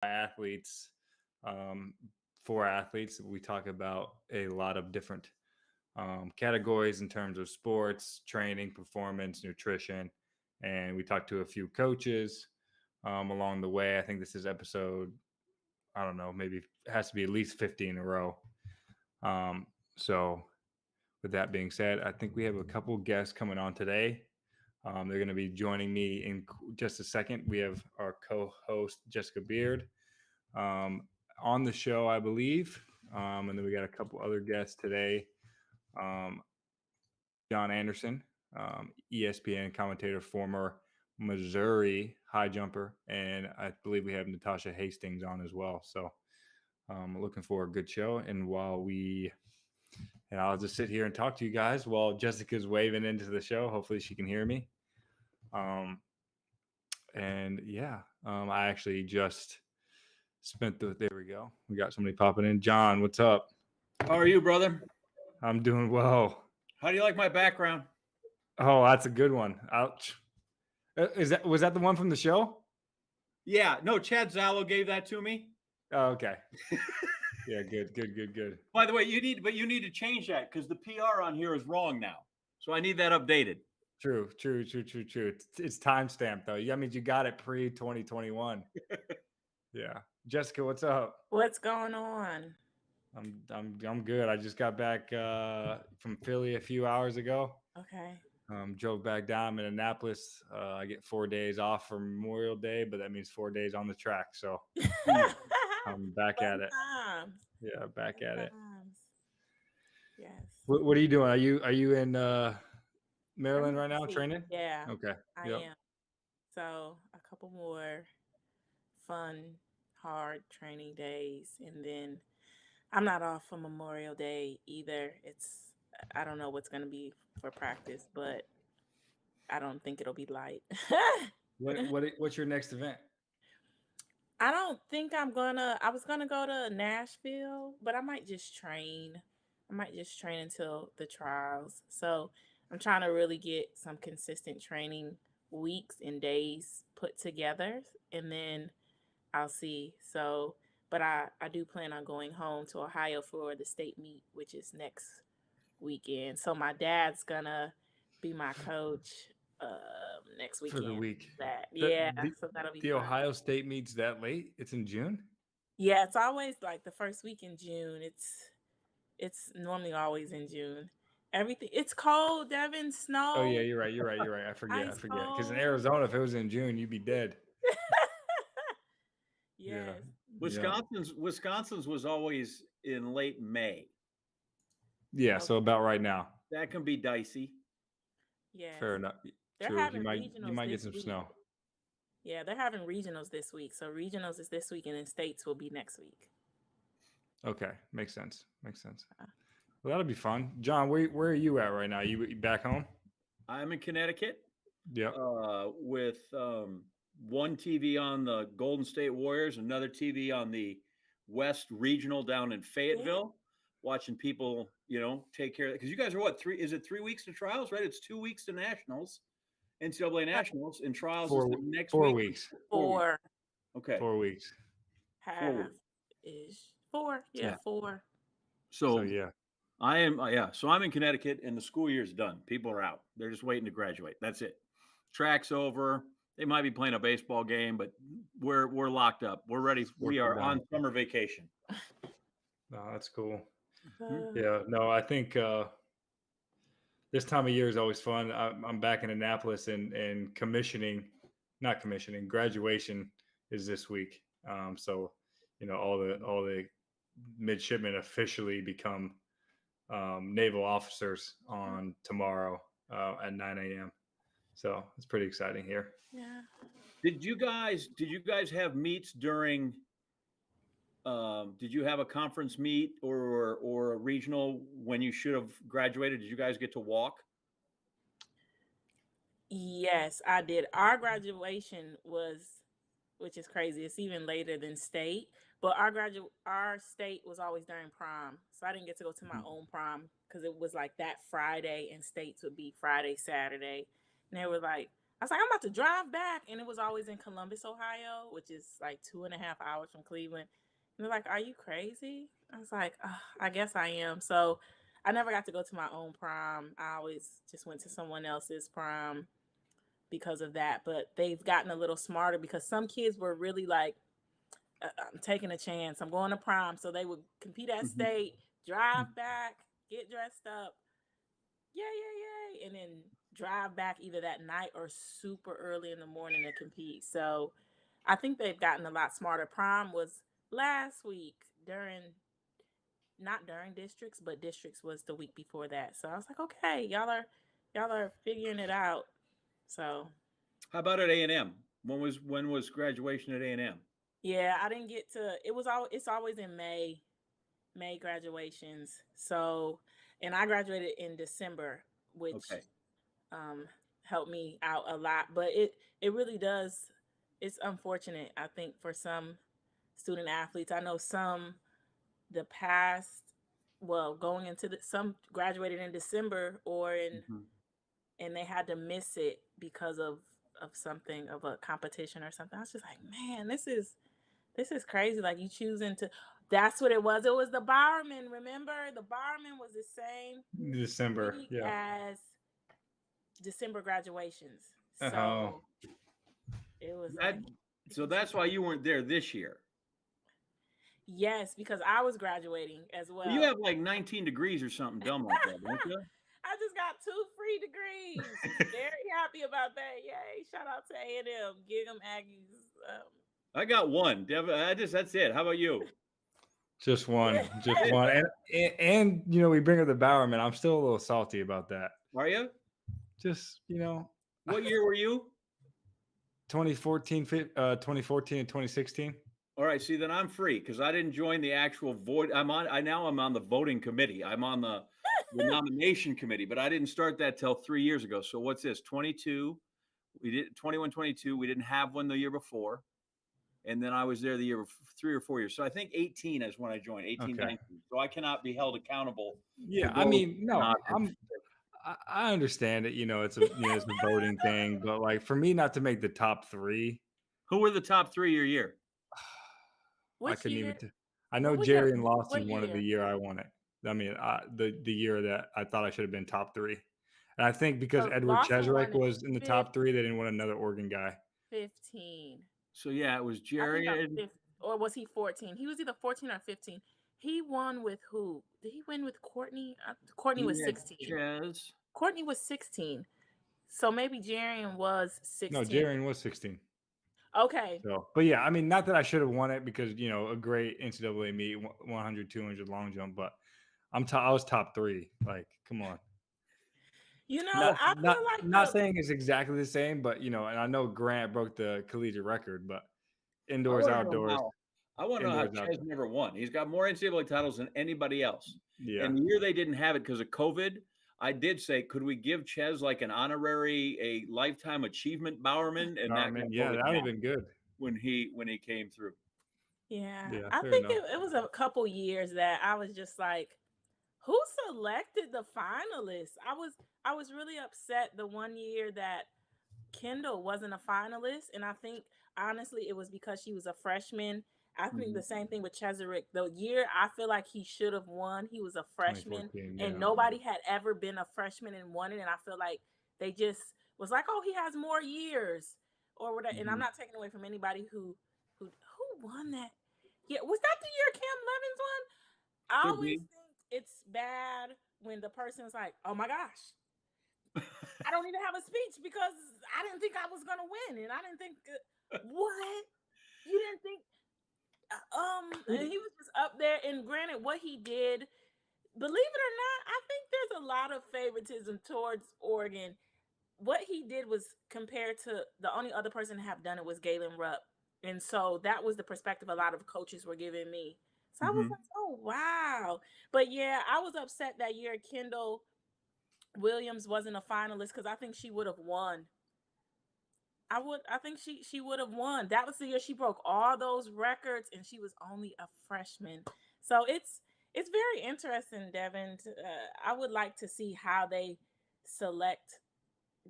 athletes, for athletes. We talk about a lot of different categories in terms of sports, training, performance, nutrition, and we talked to a few coaches along the way. I think this is episode, I don't know, maybe it has to be at least 50 in a row. So, with that being said, I think we have a couple guests coming on today. They're going to be joining me in just a second. We have our co-host Jessica Beard on the show, I believe, and then we got a couple other guests today. John Anderson, ESPN commentator, former Missouri high jumper, and I believe we have Natasha Hastings on as well. So looking for a good show. And I'll just sit here and talk to you guys while Jessica's waving into the show. Hopefully she can hear me. I actually just there we go. We got somebody popping in. John, what's up? How are you, brother? I'm doing well. How do you like my background? Oh, that's a good one. Ouch. Was that the one from the show? Yeah, no, Chad Zallo gave that to me. Oh, okay. Yeah, good. By the way, you need to change that because the PR on here is wrong now. So I need that updated. True. It's timestamped though. That means you got it pre-2021. Yeah. Jessica, what's up? What's going on? I'm good. I just got back from Philly a few hours ago. Okay. Drove back down in Annapolis. I get 4 days off for Memorial Day, but that means 4 days on the track. So I'm back at it. Times. Yeah, back at it. Yes. What are you doing? Are you in Maryland right now training? Yeah. Okay. I am. So a couple more fun, hard training days, and then I'm not off for Memorial Day either. I don't know what's going to be for practice, but I don't think it'll be light. What's your next event? I don't think I was going to go to Nashville, but I might just train. Until the trials. So I'm trying to really get some consistent training weeks and days put together, and then I'll see. So, but I do plan on going home to Ohio for the state meet, which is next weekend. So my dad's gonna be my coach next weekend. For the week. So that'll be the fun. Ohio State meets that late? It's in June? Yeah, it's always like the first week in June. It's normally always in June. It's cold, Devon, snow. Oh yeah, you're right. I forget. Because in Arizona, if it was in June, you'd be dead. Yes. Yeah. Wisconsin's was always in late May. Yeah, so about right now. That can be dicey. Yeah. Fair enough. They're having regionals. You might get some snow. Yeah, they're having regionals this week. So regionals is this week, and then states will be next week. Okay, makes sense. Well, that'll be fun. John, where are you at right now? You back home? I'm in Connecticut. Yep. With one TV on the Golden State Warriors, another TV on the West Regional down in Fayetteville, watching people, take care of it. Because you guys are 3 weeks to trials, right? It's 2 weeks to nationals, NCAA nationals, and trials is the next 4 week. weeks. 4. Okay. 4 weeks. Half ish. 4. Yeah, 4. So yeah. I am. So I'm in Connecticut, and the school year's done. People are out. They're just waiting to graduate. That's it. Track's over. They might be playing a baseball game, but we're locked up. We're ready. We are on summer vacation. No, that's cool. Yeah. No, I think this time of year is always fun. I'm back in Annapolis, and graduation is this week. So all the midshipmen officially become naval officers on tomorrow at 9 a.m. So it's pretty exciting here. Yeah. Did you guys have meets during? Did you have a conference meet or a regional when you should have graduated? Did you guys get to walk? Yes, I did. Our graduation was, which is crazy. It's even later than state, but our state was always during prom, so I didn't get to go to my own prom because it was like that Friday, and states would be Friday, Saturday, and they were like, I was like, I'm about to drive back. And it was always in Columbus, Ohio, which is like 2.5 hours from Cleveland. And they're like, are you crazy? I was like, I guess I am. So I never got to go to my own prom. I always just went to someone else's prom because of that. But they've gotten a little smarter because some kids were really like, I'm taking a chance. I'm going to prom. So they would compete at state, drive back, get dressed up. Yay. And then drive back either that night or super early in the morning to compete. So I think they've gotten a lot smarter. Prom was last week not during districts, but districts was the week before that. So I was like, okay, y'all are figuring it out. So How about at A&M? When was graduation at A&M? yeah, I didn't get to. It's always in May graduations. So, and I graduated in December, which Okay. helped me out a lot. But it really does. It's unfortunate, I think, for some student athletes. I know some the past. Well, going into some graduated in December and they had to miss it because of something of a competition or something. I was just like, man, this is crazy. Like you choosing to. That's what it was. It was the Bowerman. Remember, the Bowerman was the same December. week Yeah. as December graduations. Oh. So it was That, like. so that's why you weren't there this year. Yes, because I was graduating as well. You have like 19 degrees or something dumb like that, don't you? I just got 2 free degrees. Very happy about that. Yay! Shout out to A&M. Give them Aggies. I got one. Devon, that's it. How about you? Just one. And you know, we bring up the Bowerman. I'm still a little salty about that. Are you? Just, you know. What year were you? 2014 and 2016. All right, see, then I'm free because I didn't join the actual vote. I'm on the voting committee. I'm on the nomination committee, but I didn't start that till 3 years ago. So what's this? 22. We did 21, 22. We didn't have one the year before. And then I was there the year 3 or 4 years. So I think 18 is when I joined, 18, Okay. 19. So I cannot be held accountable. Yeah, I mean, no, I understand it. You know, it's a voting thing, but like for me not to make the top 3. Who were the top 3 your year? Which I couldn't year? even. I know What Jerry year? and Lawson What wanted year? the year I won it. I mean, the year that I thought I should have been top 3, and I think because So Edward Lawson Cheswick won was in the top 3, they didn't want another Oregon guy. 15. So yeah, it was I Jerry. think or was he 14? He was either 14 or 15. He won with who? Did he win with Courtney? Courtney was 16. Ches. Courtney was 16. So maybe Jarian was 16. No, Jerry was 16. Okay. So, but yeah, I mean, not that I should have won it because, you know, a great NCAA meet, 100, 200 long jump, but I was top 3. Like, come on. You know, I feel like not saying it's exactly the same, but you know, and I know Grant broke the collegiate record, but indoors, outdoors. I want to know how Ches never won. He's got more NCAA titles than anybody else. Yeah. And the year they didn't have it because of COVID, I did say, could we give Ches like an honorary, a lifetime achievement Bowerman? And that that would have been good when he came through. Yeah, I think it was a couple years that I was just like, who selected the finalists? I was really upset the one year that Kendall wasn't a finalist, and I think honestly it was because she was a freshman. I think the same thing with Cheswick. The year I feel like he should have won, he was a freshman, and nobody had ever been a freshman and won it. And I feel like they just was like, "Oh, he has more years," or whatever. And I'm not taking away from anybody who won that. Yeah, was that the year Cam Levins won? I always think it's bad when the person's like, "Oh my gosh, I don't even have a speech because I didn't think I was gonna win, and I didn't think what you didn't think." And he was just up there. And granted, what he did, believe it or not, I think there's a lot of favoritism towards Oregon. What he did was compared to the only other person to have done it was Galen Rupp, and so that was the perspective a lot of coaches were giving me. So I was like, "Oh wow!" But yeah, I was upset that year Kendall Williams wasn't a finalist because I think she would have won. I think she would have won. That was the year she broke all those records, and she was only a freshman. So it's very interesting, Devon. I would like to see how they select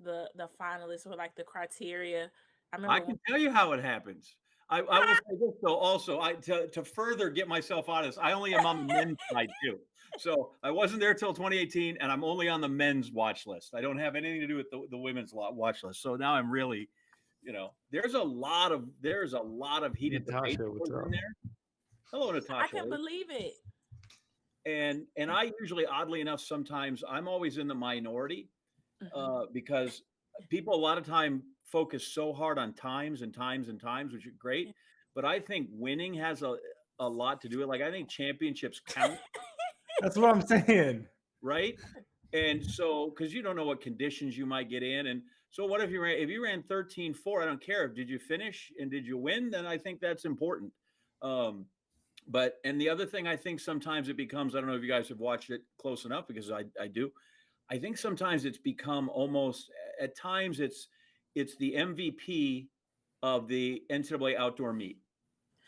the finalists or like the criteria. I I remember can tell you how it happens. I will say this though. Also, to further get myself out of this, I only am on the men's side too. So I wasn't there till 2018, and I'm only on the men's watch list. I don't have anything to do with the women's watch list. So now I'm really, there's a lot of heated debate Natasha, what's in up? there. Hello, Natasha. I can believe it. And I usually, oddly enough, sometimes I'm always in the minority because people a lot of time focus so hard on times and times and times, which is great. But I think winning has a lot to do with it. Like I think championships count, That's what I'm saying. right? And so, because you don't know what conditions you might get in, and so what if you ran 13-4? I don't care. Did you finish and did you win? Then I think that's important. And the other thing I think sometimes it becomes, I don't know if you guys have watched it close enough because I do. I think sometimes it's become almost at times it's the MVP of the NCAA outdoor meet.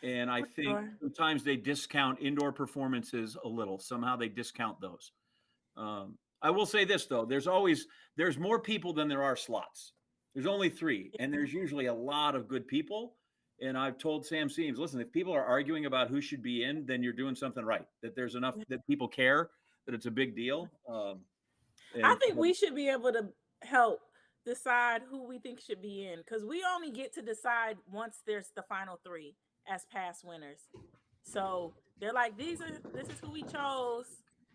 And I think sometimes they discount indoor performances a little. Somehow they discount those. I will say this though, there's more people than there are slots. There's only 3, and there's usually a lot of good people. And I've told Sam Seams, listen, if people are arguing about who should be in, then you're doing something right. That there's enough that people care, that it's a big deal. I think we should be able to help decide who we think should be in, because we only get to decide once there's the final 3 as past winners. So they're like, this is who we chose.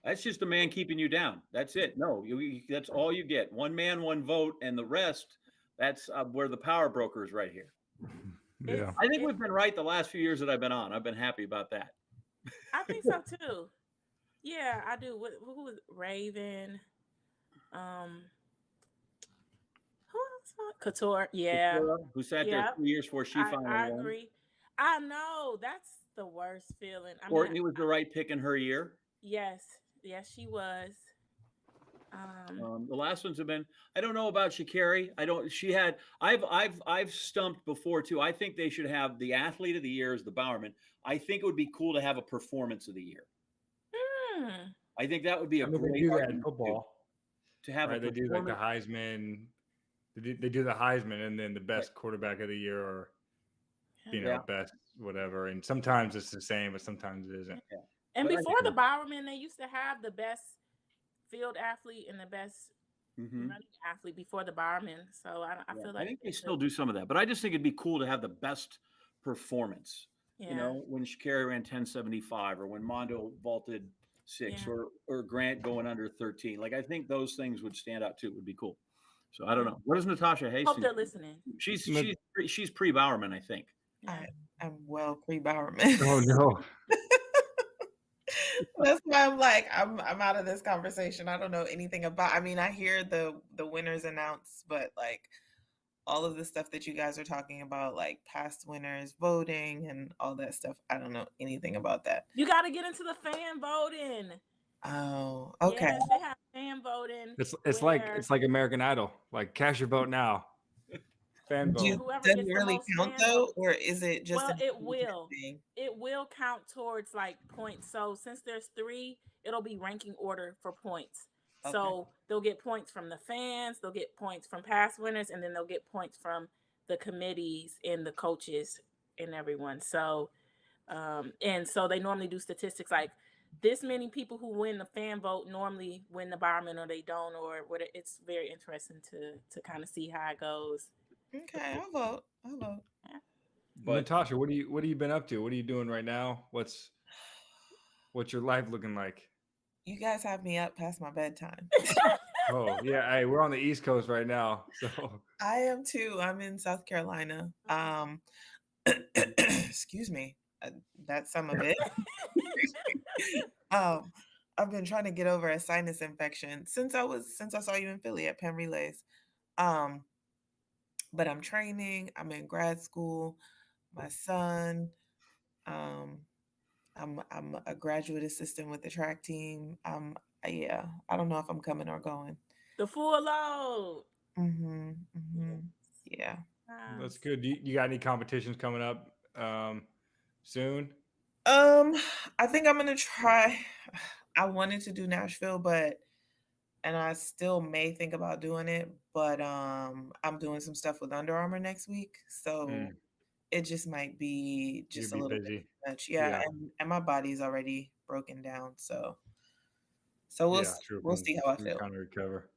That's just a man keeping you down. That's it. No, that's all you get. One man, one vote, and the rest. That's where the power broker is right here. Yeah, I think we've been right the last few years that I've been on. I've been happy about that. I think so too. Yeah, I do. Who was Raven? Who else? Couture. Yeah. Couture, who sat there 2 years before she finally won. I agree. I know that's the worst feeling. Courtney was the right pick in her year. Yes, she was. The last ones have been. I don't know about Sha'Carri. I've stumped before too. I think they should have the athlete of the year as the Bowerman. I think it would be cool to have a performance of the year. I think that would be a great they do that in football. To have they do like the Heisman. They do the Heisman, and then the best quarterback of the year, or best whatever. And sometimes it's the same, but sometimes it isn't. Yeah. And before the Bowerman, they used to have the best field athlete and the best running athlete before the Bowerman. So I feel like I think they still do some of that, but I just think it'd be cool to have the best performance. Yeah. When Sha'Carri ran 10.75, or when Mondo vaulted 6, or Grant going under 13. Like I think those things would stand out too. Would be cool. So I don't know. What is Natasha Hastings? Hope they're listening. She's pre-Bowerman, I think. I'm well pre-Bowerman. Oh no. That's why I'm like, I'm out of this conversation. I don't know anything about. I mean, I hear the winners announced, but like all of the stuff that you guys are talking about, like past winners voting and all that stuff, I don't know anything about that. You got to get into the fan voting. Oh, okay. Yes, they have fan voting. It's like American Idol. Like cash your vote now. Fan vote. Does it really count though, or is it just? Well, it will. It will count towards like points. So since there's 3, it'll be ranking order for points. Okay. So they'll get points from the fans, they'll get points from past winners, and then they'll get points from the committees and the coaches and everyone. So, and so they normally do statistics like this many people who win the fan vote normally win the Bowerman, or they don't, or what. It's very interesting to kind of see how it goes. Okay, I'll vote. But Natasha, what have you been up to? What are you doing right now? What's your life looking like? You guys have me up past my bedtime. Oh yeah, hey, we're on the East Coast right now, so I am too. I'm in South Carolina. Excuse me, that's some of it. I've been trying to get over a sinus infection since I saw you in Philly at Penn Relays. But I'm training. I'm in grad school. My son. I'm a graduate assistant with the track team. I don't know if I'm coming or going. The full load. Yeah. That's good. You got any competitions coming up soon? I think I'm gonna try. I wanted to do Nashville, but and I still may think about doing it, but I'm doing some stuff with Under Armour next week, so it just might be You'll just a be little bit busy. too much. Yeah, Yeah. and my body's already broken down, so Yeah, true. we'll see how I From feel. trying to recover.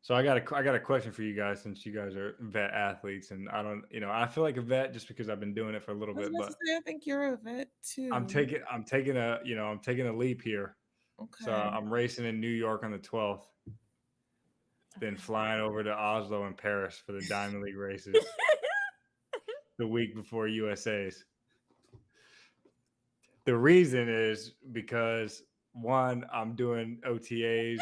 So I got a question for you guys, since you guys are vet athletes, and I don't, I feel like a vet just because I've been doing it for a little I was bit, about to but say, I think you're a vet too. I'm taking a leap here. So Okay. I'm racing in New York on the 12th, then flying over to Oslo and Paris for the Diamond League races the week before USA's. The reason is because, one, I'm doing OTAs.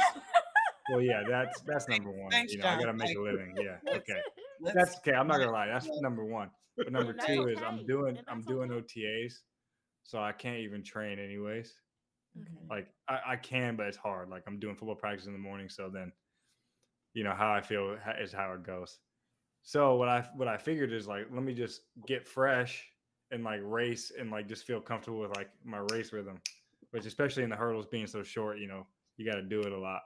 Well, yeah, that's number one. Thanks, I John. got to make a Like, living. Yeah. Okay. let's That's okay. I'm not gonna lie. That's number one. But number And that's two is okay. I'm doing And that's okay. OTAs, so I can't even train anyways. Okay. Like I can, but it's hard. Like I'm doing football practice in the morning, so then how I feel is how it goes. So what I figured is, like, let me just get fresh and like race and like just feel comfortable with like my race rhythm, which, especially in the hurdles being so short, you got to do it a lot.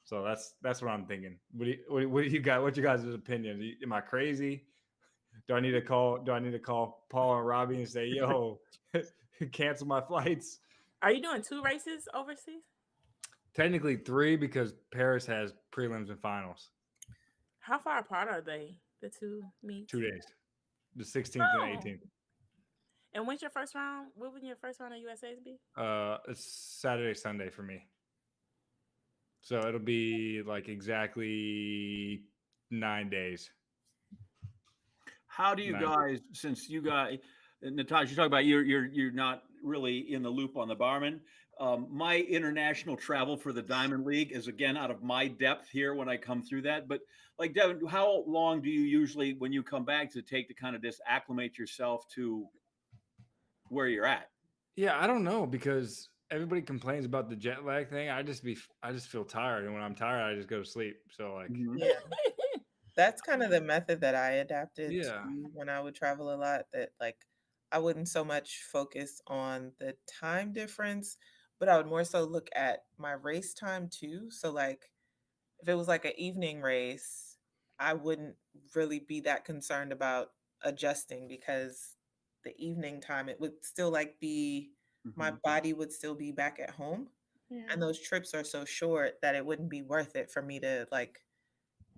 So that's what I'm thinking. What do you got? What's your guys' opinion? Am I crazy? Do I need to call Paul and Robbie and say, yo, cancel my flights? Are you doing 2 races overseas? Technically 3, because Paris has prelims and finals. How far apart are they, the 2 meets? 2 days, the 16th and 18th. And when's your first round? What would your first round of USA's be? It's Saturday, Sunday for me. So it'll be like exactly 9 days. How do you guys, since you guys, Natasha, you talk about you're not really in the loop on the barman. My international travel for the Diamond League is, again, out of my depth here when I come through that. But like, Devon, how long do you usually, when you come back, to take to kind of just acclimate yourself to where you're at? Yeah, I don't know, because everybody complains about the jet lag thing. I just feel tired, and when I'm tired, I just go to sleep. So like, Yeah. That's kind of the method that I adapted Yeah. to when I would travel a lot, that like I wouldn't so much focus on the time difference, but I would more so look at my race time too. So like if it was like an evening race, I wouldn't really be that concerned about adjusting, because the evening time it would still like be my body would still be back at home. And those trips are so short that it wouldn't be worth it for me to like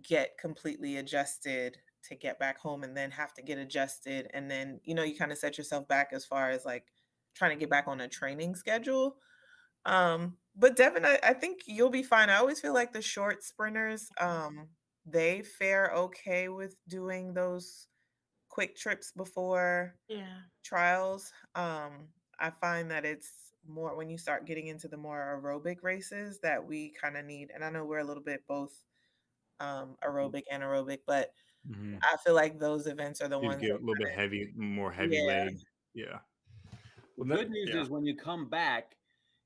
get completely adjusted to get back home and then have to get adjusted, and then you kind of set yourself back as far as like trying to get back on a training schedule. But Devin, I think you'll be fine. I always feel like the short sprinters, they fare okay with doing those quick trips before trials. I find that it's more when you start getting into the more aerobic races that we kind of need, and I know we're a little bit both aerobic, anaerobic, but I feel like those events are the you ones get that a little bit more heavy Yeah. leg. Yeah. The good news is when you come back,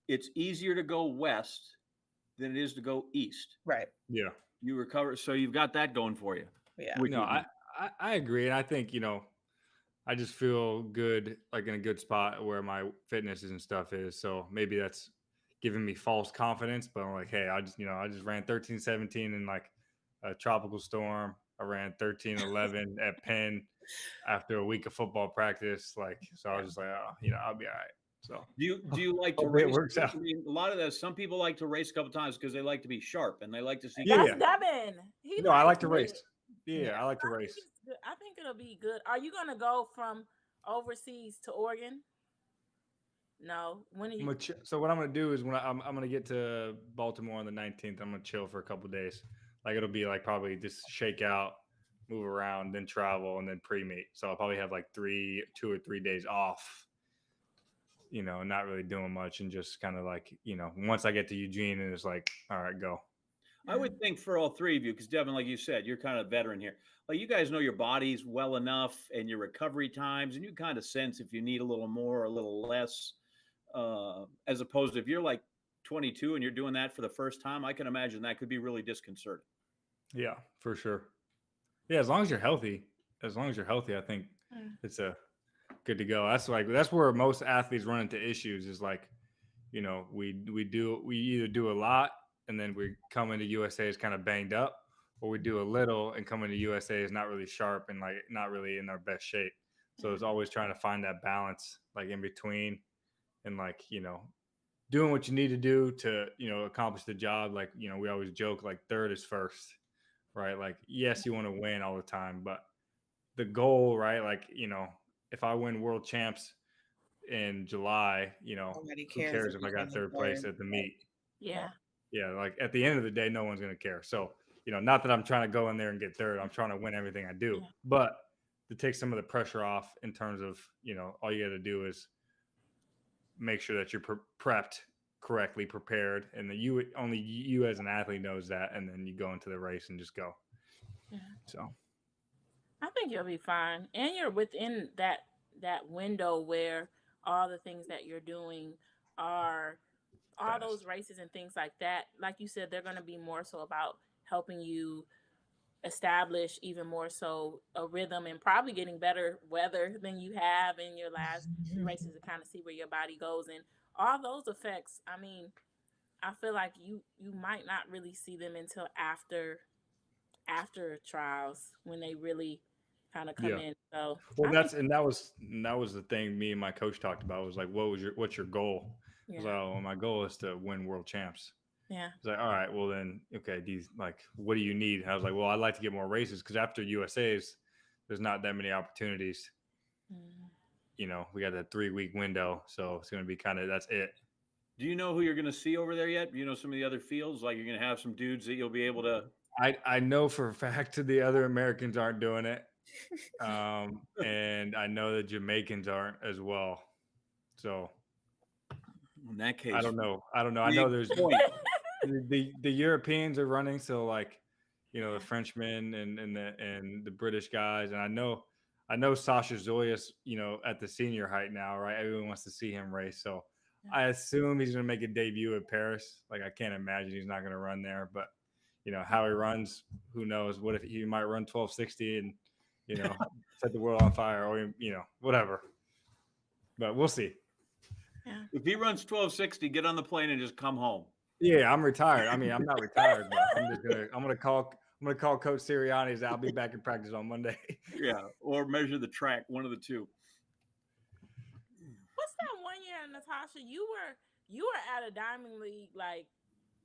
it's easier to go west than it is to go east. Right. Yeah. You recover, so you've got that going for you. Yeah. No, I agree, and I think I just feel good, like in a good spot where my fitness and stuff is. So maybe that's giving me false confidence, but I'm like, hey, I just ran 13:17 in like a tropical storm. I ran 13:11 at Penn after a week of football practice. Like, so I was just like, I'll be all right. So do you like to hopefully race? it works out. I mean, a lot of that. Some people like to race a couple times because they like to be sharp and they like to see. That's Devin. No, I like to race. Yeah, I like to race. I think it'll be good. Are you gonna go from overseas to Oregon? No. When are you? So what I'm gonna do is when I'm gonna get to Baltimore on the 19th, I'm gonna chill for a couple days. Like it'll be like probably just shake out, move around, then travel, and then pre-meet. So I'll probably have like 2 or 3 days off. Not really doing much, and just kind of like once I get to Eugene, and it's like, all right, go. I would think for all three of you, because Devin, like you said, you're kind of a veteran here. Like you guys know your bodies well enough and your recovery times, and you kind of sense if you need a little more or a little less. As opposed to if you're like 22 and you're doing that for the first time, I can imagine that could be really disconcerting. Yeah, for sure. Yeah, as long as you're healthy, I think it's good to go. That's where most athletes run into issues is like, we either do a lot and then we come into USA is kind of banged up, or we do a little and come into USA is not really sharp and like not really in our best shape. So it's always trying to find that balance, like in between, and like, doing what you need to do to, accomplish the job. Like, we always joke like third is first, right? Like, yes, you want to win all the time, but the goal, right? Like, if I win world champs in July, Nobody who cares cares if I got third place at the meet? Yeah. Yeah, like at the end of the day, no one's going to care. So, not that I'm trying to go in there and get third. I'm trying to win everything I do. Yeah. But to take some of the pressure off in terms of, all you got to do is make sure that you're prepped correctly, prepared, and that only you as an athlete knows that, and then you go into the race and just go. Yeah. So I think you'll be fine, and you're within that window where all the things that you're doing are all those races and things like that. Like you said, they're going to be more so about helping you establish even more so a rhythm and probably getting better weather than you have in your last few races to kind of see where your body goes, and all those effects. I mean, I feel like you might not really see them until after trials when they really kind of come in. So well, that was the thing me and my coach talked about, was like, what's your goal? I was like, oh, well, my goal is to win world champs. Yeah. He's like, all right, well then, okay, what do you need? And I was like, well, I'd like to get more races, because after USA's, there's not that many opportunities. We got that 3-week window, so it's going to be that's it. Do you know who you're going to see over there yet? Do you know some of the other fields? Like, you're going to have some dudes that you'll be able to. I know for a fact the other Americans aren't doing it, and I know the Jamaicans aren't as well. So in that case, I don't know. I know there's the Europeans are running, so like, the Frenchmen and the British guys, and I know Sasha Zoyas, at the senior height now, right? Everyone wants to see him race, so I assume he's going to make a debut at Paris. Like, I can't imagine he's not going to run there, but how he runs, who knows? What if he might run 1260 and set the world on fire, or whatever. But we'll see. Yeah. If he runs 1260, get on the plane and just come home. Yeah, I'm retired. I mean, I'm not retired, but I'm gonna call Coach Sirianni's. I'll be back in practice on Monday. Yeah, or measure the track, one of the two. What's that one year, Natasha? You were at a Diamond League, like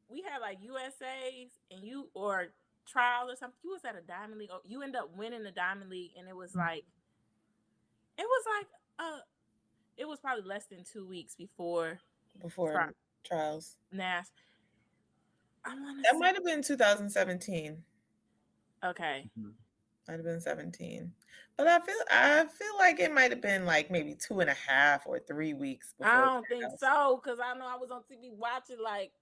we had like USA's and or trials or something. You was at a Diamond League. You end up winning the Diamond League, and it was probably less than 2 weeks before trials. Nash. That might have been 2017. Okay. Might have been 17, but I feel like it might have been like maybe 2.5 or 3 weeks before. I don't think so, because I know I was on TV watching like,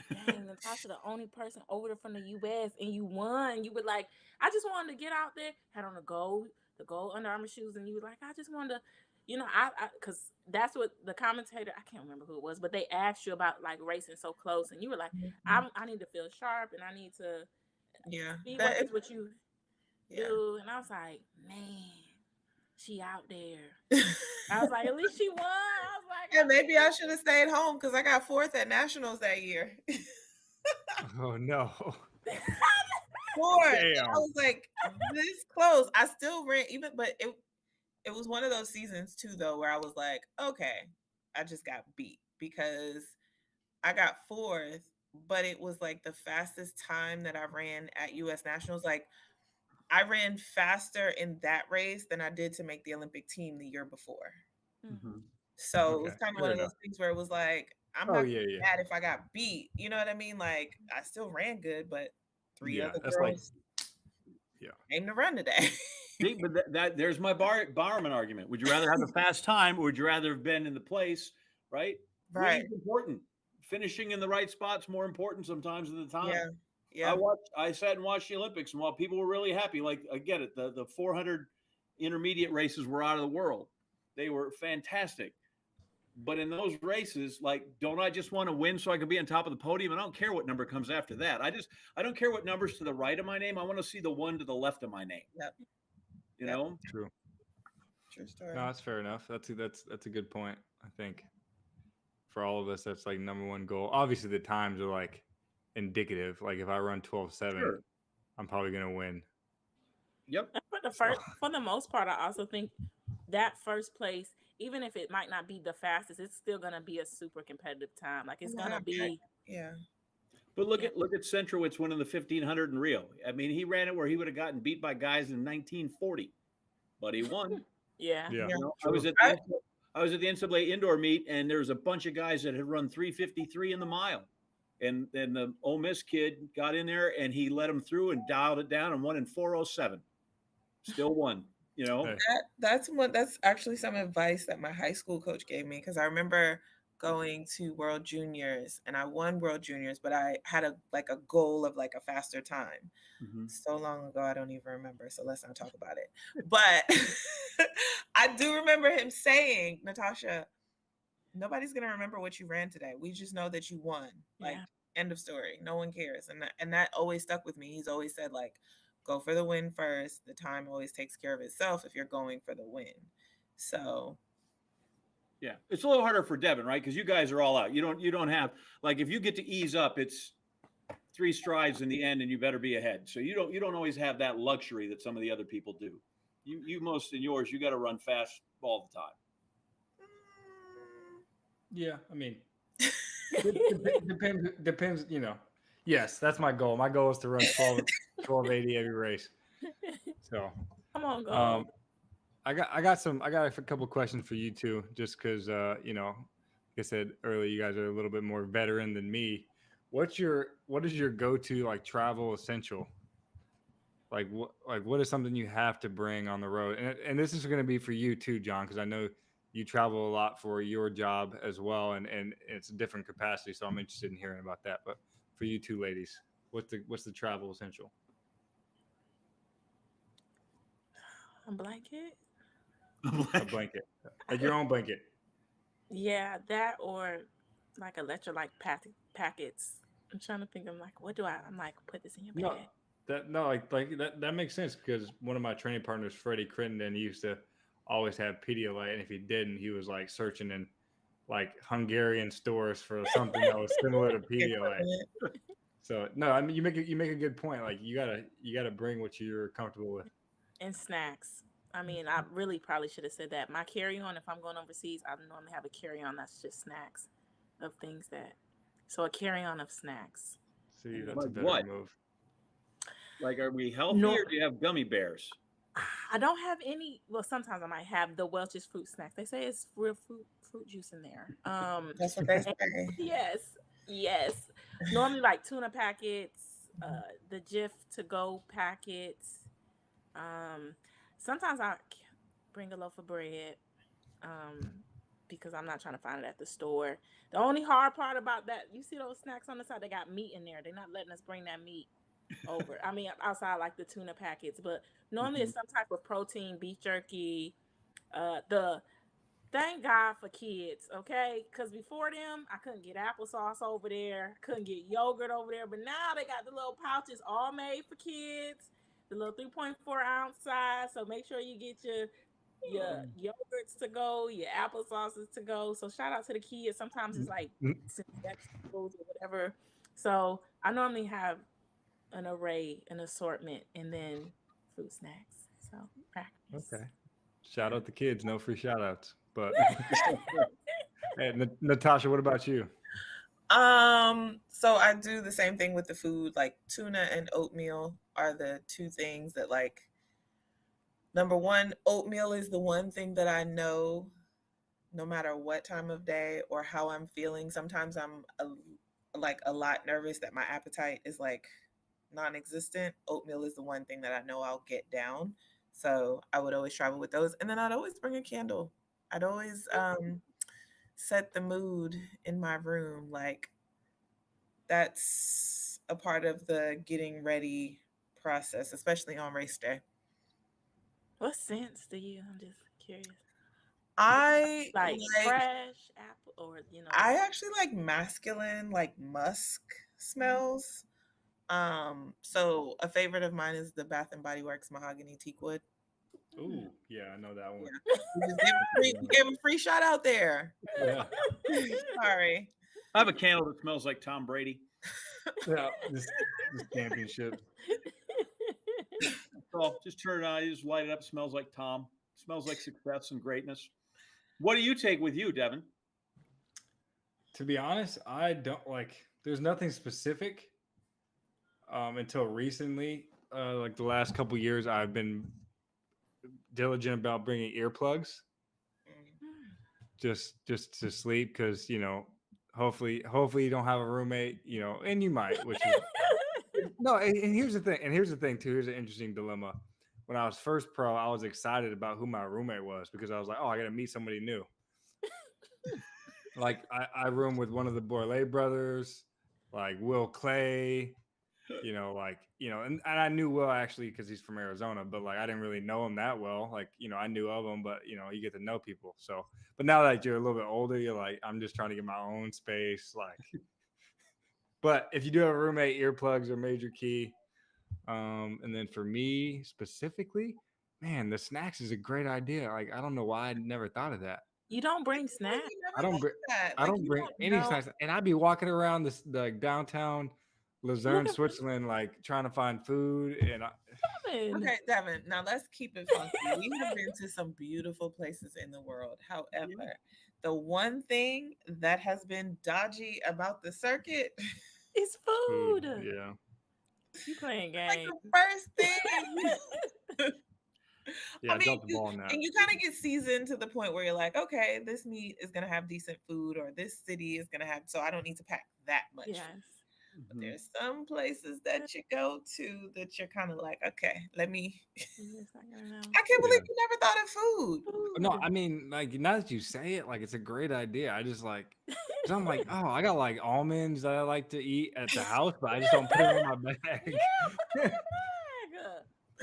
dang, Natasha, the only person over there from the US, and you won. You were like, I just wanted to get out there, had on the gold Under Armour shoes, and you were like, I just wanted to, because that's what the commentator, I can't remember who it was, but they asked you about like racing so close, and you were like, I need to feel sharp, and I need to be what you do. And I was like, man, she out there. I was like, at least she won. I was like, yeah, maybe I should have stayed home, because I got 4th at nationals that year. Oh no. 4th. I was like this close. I still ran, but it was one of those seasons too, though, where I was like, okay, I just got beat, because I got 4th, but it was like the fastest time that I ran at US Nationals. Like, I ran faster in that race than I did to make the Olympic team the year before. So it was kind of one of those things where it was like, I'm not mad if I got beat. You know what I mean? Like, I still ran good, but 3 other girls came to run today. See, but there's my Barman argument. Would you rather have a fast time, or would you rather have been in the place, right? Right. It's important. Finishing in the right spot's more important sometimes than the time. Yeah. I sat and watched the Olympics, and while people were really happy, like, I get it, the 400 intermediate races were out of the world. They were fantastic. But in those races, like, don't I just want to win so I can be on top of the podium? I don't care what number comes after that. I don't care what number's to the right of my name. I want to see the one to the left of my name. Yep. You know? True story. No, that's fair enough. That's a good point. I think for all of us, that's like number one goal. Obviously, the times are like indicative. Like if I run 12:7, Sure. I'm probably going to win. Yep. For the most part, I also think that first place, even if it might not be the fastest, it's still gonna be a super competitive time. Like it's gonna be. Yeah. But look at Centrowitz winning the 1500 in Rio. I mean, he ran it where he would have gotten beat by guys in 1940, but he won. Yeah. You know, I was at the NCAA indoor meet, and there was a bunch of guys that had run 3:53 in the mile, and then the Ole Miss kid got in there and he let him through and dialed it down and won in 4:07. Still won. You know, that's actually some advice that my high school coach gave me, because I remember going to World Juniors and I won World Juniors, but I had a goal of like a faster time. So long ago, I don't even remember. So let's not talk about it. But I do remember him saying, Natasha, nobody's gonna remember what you ran today. We just know that you won. Like, end of story. No one cares. And that always stuck with me. He's always said, like, go for the win first. The time always takes care of itself if you're going for the win. So yeah, it's a little harder for Devon, right? Because you guys are all out. You don't have, like, if you get to ease up, it's 3 strides in the end and you better be ahead. So you don't always have that luxury that some of the other people do. You most in yours, you got to run fast all the time. Yeah, I mean, depends, you know. Yes, that's my goal. My goal is to run 12:80 every race. So come on, go. I got a couple questions for you too, just because you know, like I said earlier, you guys are a little bit more veteran than me. What is your go-to like travel essential? Like what is something you have to bring on the road? And this is going to be for you too, John, because I know you travel a lot for your job as well, and it's a different capacity. So I'm interested in hearing about that. But for you two ladies, what's the travel essential? A blanket. A blanket, like your own blanket. Yeah, that or like electrolyte packets. I'm trying to think. I'm like, put this in your bag. That makes sense, because one of my training partners, Freddie Crittenden, he used to always have Pedialyte, and if he didn't, he was like searching in like Hungarian stores for something that was similar to Pedialyte. So no, I mean you make a good point. Like you gotta bring what you're comfortable with. And snacks. I mean, I really probably should have said that. My carry-on, if I'm going overseas, I normally have a carry-on that's just snacks of things that. So a carry-on of snacks. See, that's a better move. Like, are we healthy or do you have gummy bears? I don't have any. Well, sometimes I might have the Welch's fruit snacks. They say it's real fruit juice in there. That's what they say. Yes. Normally like tuna packets, the Jif to go packets. Sometimes I bring a loaf of bread because I'm not trying to find it at the store. The only hard part about that, you see those snacks on the side, they got meat in there. They're not letting us bring that meat over. I mean, outside like the tuna packets, but normally it's some type of protein, beef jerky. Thank God for kids, okay? Because before them, I couldn't get applesauce over there, couldn't get yogurt over there, but now they got the little pouches all made for kids. The little 3.4 ounce size. So make sure you get your yogurts to go, your applesauces to go. So shout out to the kids. Sometimes it's like vegetables or whatever. So I normally have an array, an assortment, and then fruit snacks. So practice. Okay. Shout out the kids. No free shout outs. But hey, Natasha, what about you? So I do the same thing with the food. Like tuna and oatmeal are the two things that, like, number one, oatmeal is the one thing that I know no matter what time of day or how I'm feeling. Sometimes I'm a lot nervous that my appetite is like non-existent. Oatmeal is the one thing that I know I'll get down. So I would always travel with those. And then I'd always bring a candle. I'd always set the mood in my room. Like, that's a part of the getting ready process, especially on race day. What scents do you? I'm just curious. I like fresh apple, or I actually like masculine, like musk smells. So a favorite of mine is the Bath and Body Works mahogany teakwood. Ooh, yeah, I know that one. We gave a free shout out there. Yeah. Sorry. I have a candle that smells like Tom Brady. Yeah, this championship. So just turn it on, you just light it up. Smells like Tom. Smells like success and greatness. What do you take with you, Devon? To be honest, I don't like. There's nothing specific. Until recently, like the last couple years, I've been diligent about bringing earplugs, just to sleep, because hopefully you don't have a roommate, and you might, which is no. And here's the thing. And here's the thing too. Here's an interesting dilemma. When I was first pro, I was excited about who my roommate was because I was like, oh, I got to meet somebody new. Like I room with one of the Borlée brothers, like Will Clay, and I knew Will actually because he's from Arizona, but like I didn't really know him that well. Like, I knew of him, but you get to know people. So, but now that you're a little bit older, you're like, I'm just trying to get my own space. Like, but if you do have a roommate, earplugs are major key. And then for me specifically, man, the snacks is a great idea. Like, I don't know why I never thought of that. You don't bring snacks. I don't bring any snacks, and I'd be walking around the downtown Luzerne, Switzerland, like trying to find food. And okay, Devon. Now let's keep it funky. We have been to some beautiful places in the world. However, the one thing that has been dodgy about the circuit is food. Yeah, you playing games. Like the first thing. Yeah, I mean, the ball on that. And you kind of get seasoned to the point where you're like, okay, this meet is going to have decent food, or this city is going to have, so I don't need to pack that much. Yes. But there's some places that you go to that you're kind of like, okay, let me. I can't believe you never thought of food. No, I mean, like now that you say it, like it's a great idea. I just like, cause I'm like, oh, I got like almonds that I like to eat at the house, but I just don't put them in my bag.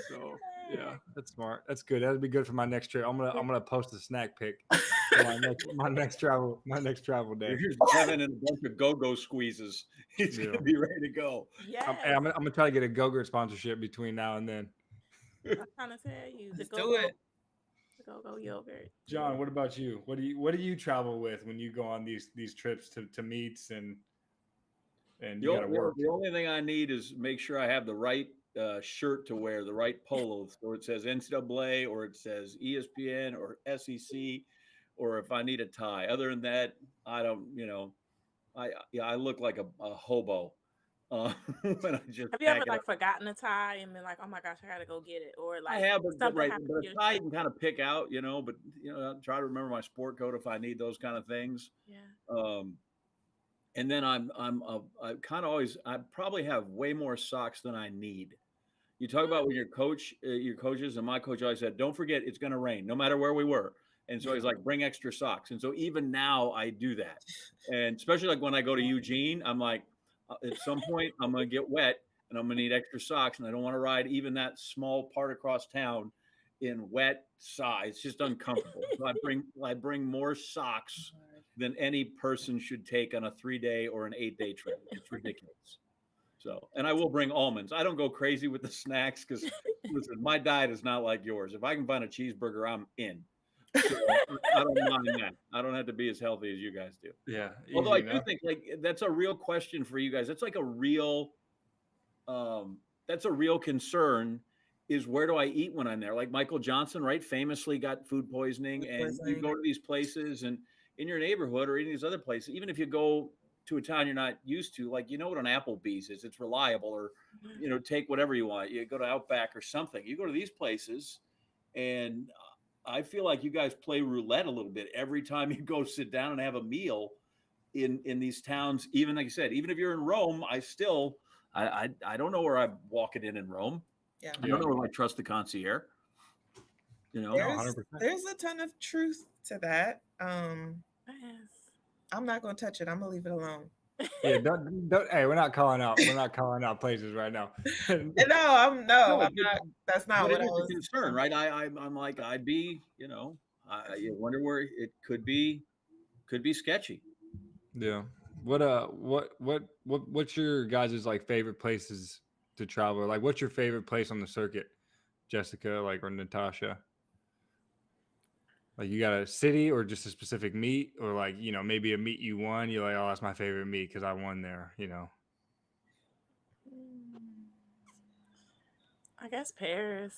So yeah, that's smart. That's good. That'd be good for my next trip. I'm gonna post a snack pic for my next travel day. Here's Devon and a bunch of go-go squeezes. He's gonna be ready to go. Yeah, I'm gonna try to get a Go-Gurt sponsorship between now and then. I'm trying to tell you, let's do it. The go-go yogurt. John, what about you? What do you travel with when you go on these trips to meets and you gotta work? The only thing I need is make sure I have the right shirt to wear, the right polo, or it says NCAA, or it says ESPN, or SEC, or if I need a tie. Other than that, I don't. I look like a hobo. When I just have you ever like forgotten a tie and been like, oh my gosh, I gotta go get it, or like I have, but a tie you can kind of pick out, but I try to remember my sport coat if I need those kind of things. Yeah. And then I kind of always, I probably have way more socks than I need. You talk about when your coaches, and my coach always said, don't forget it's going to rain no matter where we were. And so he's like, bring extra socks. And so even now I do that. And especially like when I go to Eugene, I'm like, at some point I'm going to get wet and I'm going to need extra socks. And I don't want to ride even that small part across town in wet socks. It's just uncomfortable. So I bring more socks than any person should take on a 3-day or an 8-day trip. It's ridiculous. So, and I will bring almonds. I don't go crazy with the snacks because listen, my diet is not like yours. If I can find a cheeseburger, I'm in. So, I don't mind that. I don't have to be as healthy as you guys do. Yeah. Although I do think like that's a real question for you guys. That's like a real concern is where do I eat when I'm there? Like Michael Johnson, right? Famously got food poisoning, and you go to these places and in your neighborhood or in these other places, even if you go to a town you're not used to, like, what an Applebee's is, it's reliable, or, take whatever you want. You go to Outback or something, you go to these places, and I feel like you guys play roulette a little bit every time you go sit down and have a meal in these towns. Even like you said, even if you're in Rome, I don't know where I'm walking in Rome. Yeah. I don't know if I trust the concierge. There's a ton of truth to that. I'm not gonna touch it. I'm gonna leave it alone. Yeah, don't. Hey, we're not calling out. We're not calling out places right now. I'm not. That's not what I was concerned, right? I'm like, I'd be, I wonder where it could be sketchy. Yeah. What's your guys' like favorite places to travel? Like, what's your favorite place on the circuit, Jessica, like, or Natasha? Like, you got a city or just a specific meet, or like, maybe a meet you won. You're like, oh, that's my favorite meet because I won there, I guess Paris,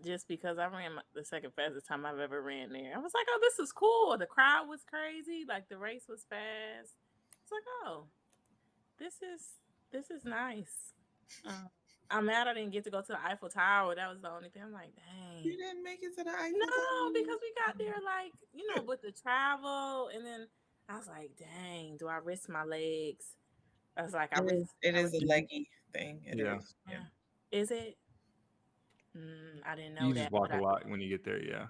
just because I ran the second fastest time I've ever ran there. I was like, oh, this is cool. The crowd was crazy. Like the race was fast. It's like, oh, this is nice. Uh, I'm mad I didn't get to go to the Eiffel Tower. That was the only thing. I'm like, dang. You didn't make it to the Eiffel No, Tower? because we got there like, with the travel, and then I was like, dang, do I risk my legs? I was like, It is a leggy thing. It Yeah. is. Yeah. Is it? I didn't know You that. just walk a lot when you get there. Yeah.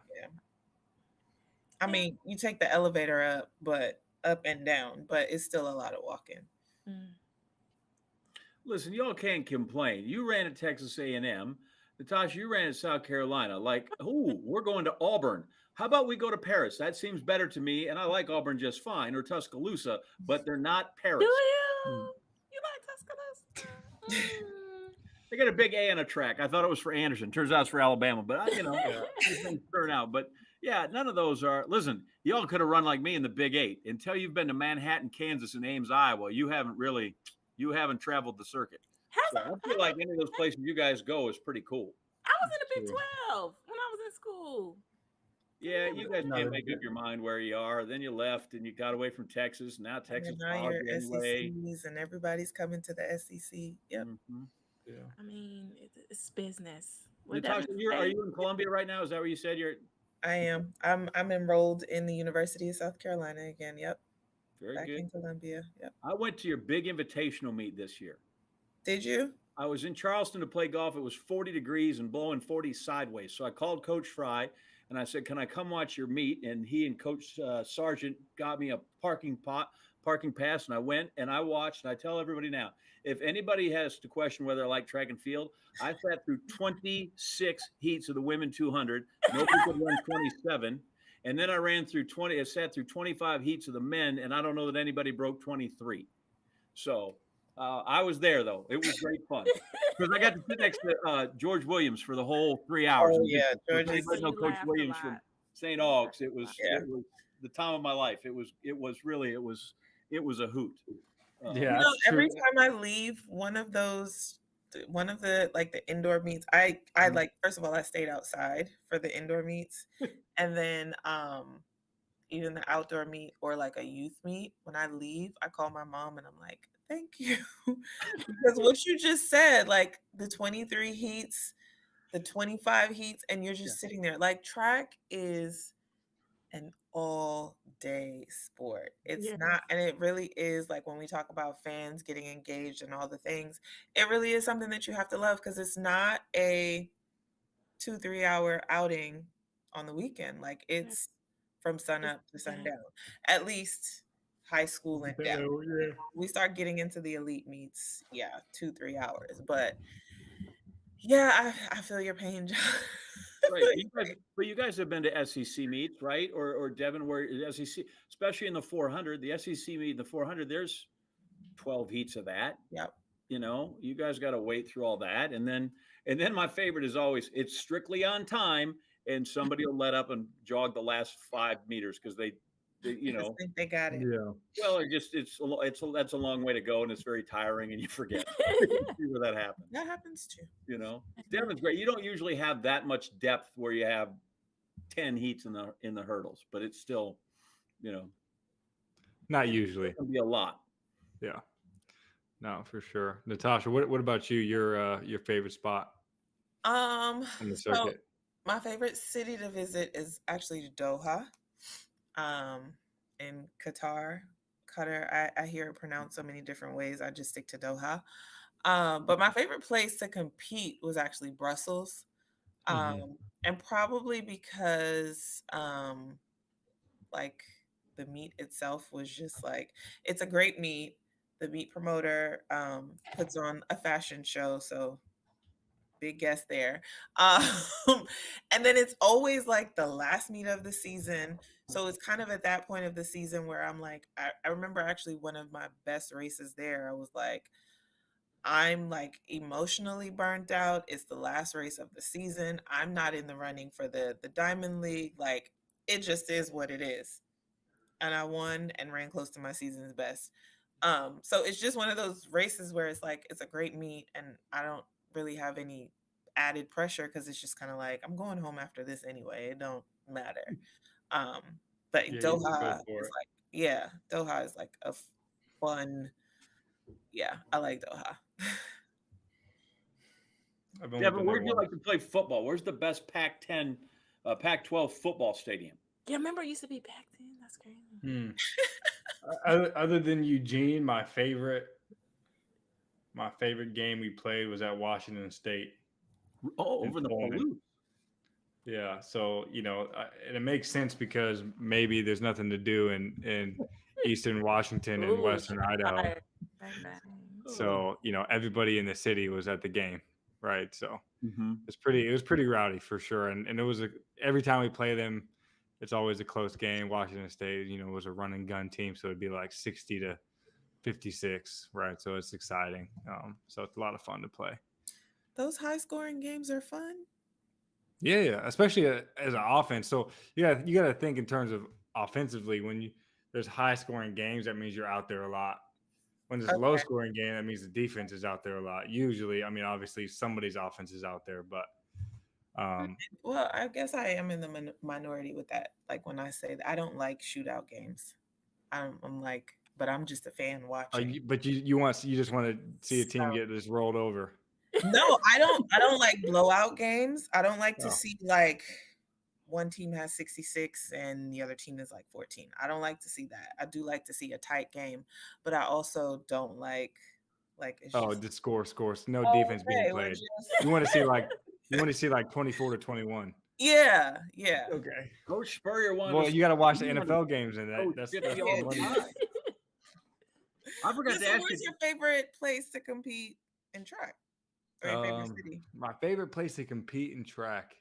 I mean, you take the elevator up, but up and down, but it's still a lot of walking. Listen, y'all can't complain. You ran at Texas A&M. Natasha, you ran at South Carolina. Like, we're going to Auburn. How about we go to Paris? That seems better to me, and I like Auburn just fine, or Tuscaloosa, but they're not Paris. Do you? You like Tuscaloosa? They got a big A on a track. I thought it was for Anderson. Turns out it's for Alabama, but things turn out. But yeah, none of those are. Listen, y'all could have run like me in the Big 8. Until you've been to Manhattan, Kansas, and Ames, Iowa, you haven't traveled the circuit. So I feel like any of those places you guys go is pretty cool. I was in the Big 12 when I was in school. Yeah, you guys can't make up your mind where you are. Then you left and you got away from Texas. Now Texas now you're anyway. SECs and everybody's coming to the SEC. Yep. Mm-hmm. Yeah. I mean, it's business. Natasha, are you in Columbia right now? Is that where you said you're? I am. I'm enrolled in the University of South Carolina again. Yep. Very Back good. in Columbia. Yep. I went to your big invitational meet this year. Did you? I was in Charleston to play golf. It was 40 degrees and blowing 40 sideways. So I called Coach Fry and I said, "Can I come watch your meet?" And he and Coach Sargent got me a parking pass, and I went and I watched. And I tell everybody now, if anybody has to question whether I like track and field, I sat through 26 heats of the women 200. Nobody could run 27. And then I sat through 25 heats of the men, and I don't know that anybody broke 23. So I was there, though. It was great fun because I got to sit next to George Williams for the whole 3 hours. Oh, yeah. George is Coach Williams from St. Aug's. It was the time of my life. It was a hoot. Yeah. Every time I leave one of the like the indoor meets, I like, first of all, I stayed outside for the indoor meets, and then even the outdoor meet or like a youth meet, when I leave, I call my mom and I'm like, thank you. Because what you just said, like the 23 heats, the 25 heats, and you're just sitting there. Like track is an all day sport. It's not, and it really is, like when we talk about fans getting engaged and all the things, it really is something that you have to love, because it's not a 2-3 hour outing on the weekend. Like it's from sun up to sundown, at least high school and down. We start getting into the elite meets, 2-3 hours. But yeah, I feel your pain, John. Right. But you guys have been to SEC meets, right? Or Devon, where SEC, especially in the 400, the SEC meet, the 400, there's 12 heats of that. Yep. You guys got to wait through all that. And then my favorite is always, it's strictly on time, and somebody will let up and jog the last 5 meters because they think they got it. Yeah. Well, that's a long way to go, and it's very tiring, and you forget. See where that happens. That happens too. Devon's great. You don't usually have that much depth where you have 10 heats in the hurdles, but it's still, not usually. It can be a lot. Yeah. No, for sure. Natasha, what about you? Your favorite spot on the circuit? So my favorite city to visit is actually Doha, in Qatar. I hear it pronounced so many different ways. I just stick to Doha. But my favorite place to compete was actually Brussels. And probably because like the meet itself was just like, it's a great meet. The meet promoter puts on a fashion show, so big guest there. And then it's always like the last meet of the season. So it's kind of at that point of the season where I'm like, I remember actually one of my best races there. I was like, I'm like emotionally burnt out. It's the last race of the season. I'm not in the running for the Diamond League. Like, it just is what it is. And I won and ran close to my season's best. So it's just one of those races where it's like, it's a great meet and I don't really have any added pressure because it's just kind of like I'm going home after this anyway. It don't matter. But Yeah, you just go Doha for is it. like, yeah, Doha is like a fun. Yeah, I like Doha. I've only Devon, been where there would you once. like to play football? Where's the best Pac-10, Pac-12 football stadium? Yeah, remember it used to be back then. That's crazy. Other than Eugene, my favorite game we played was at Washington State Oh, in over in the Pullman. Palouse. Yeah, so and it makes sense because maybe there's nothing to do in Eastern Washington and Ooh, Western shots Idaho. fired. Bang, bang. So everybody in the city was at the game, right? So Mhm. it was pretty rowdy for sure, and it was every time we play them, it's always a close game. Washington State, was a run and gun team, so it'd be like 60-56, right? So it's exciting. So it's a lot of fun to play. Those high scoring games are fun. Yeah, especially as an offense. So you got to think in terms of offensively. When there's high scoring games, that means you're out there a lot. When there's low scoring game, that means the defense is out there a lot. Usually, I mean, obviously somebody's offense is out there, but Well, I guess I am in the minority with that. Like when I say that I don't like shootout games. I'm like, but I'm just a fan watching. you just want to see a team get just rolled over. No, I don't like blowout games. I don't like to Oh. see like one team has 66 and the other team is like 14. I don't like to see that. I do like to see a tight game, but I also don't like it's just, Just scores. No oh, defense being we're played. just- You want to see like 24-21. yeah. Okay. Coach Spurrier wanted. Well, you got to watch the he wanted NFL games in that. Coach That's Jiffy the all the money. time. I forgot to Listen, ask where's you. your favorite place to compete in track? Or your favorite city? My favorite place to compete in track.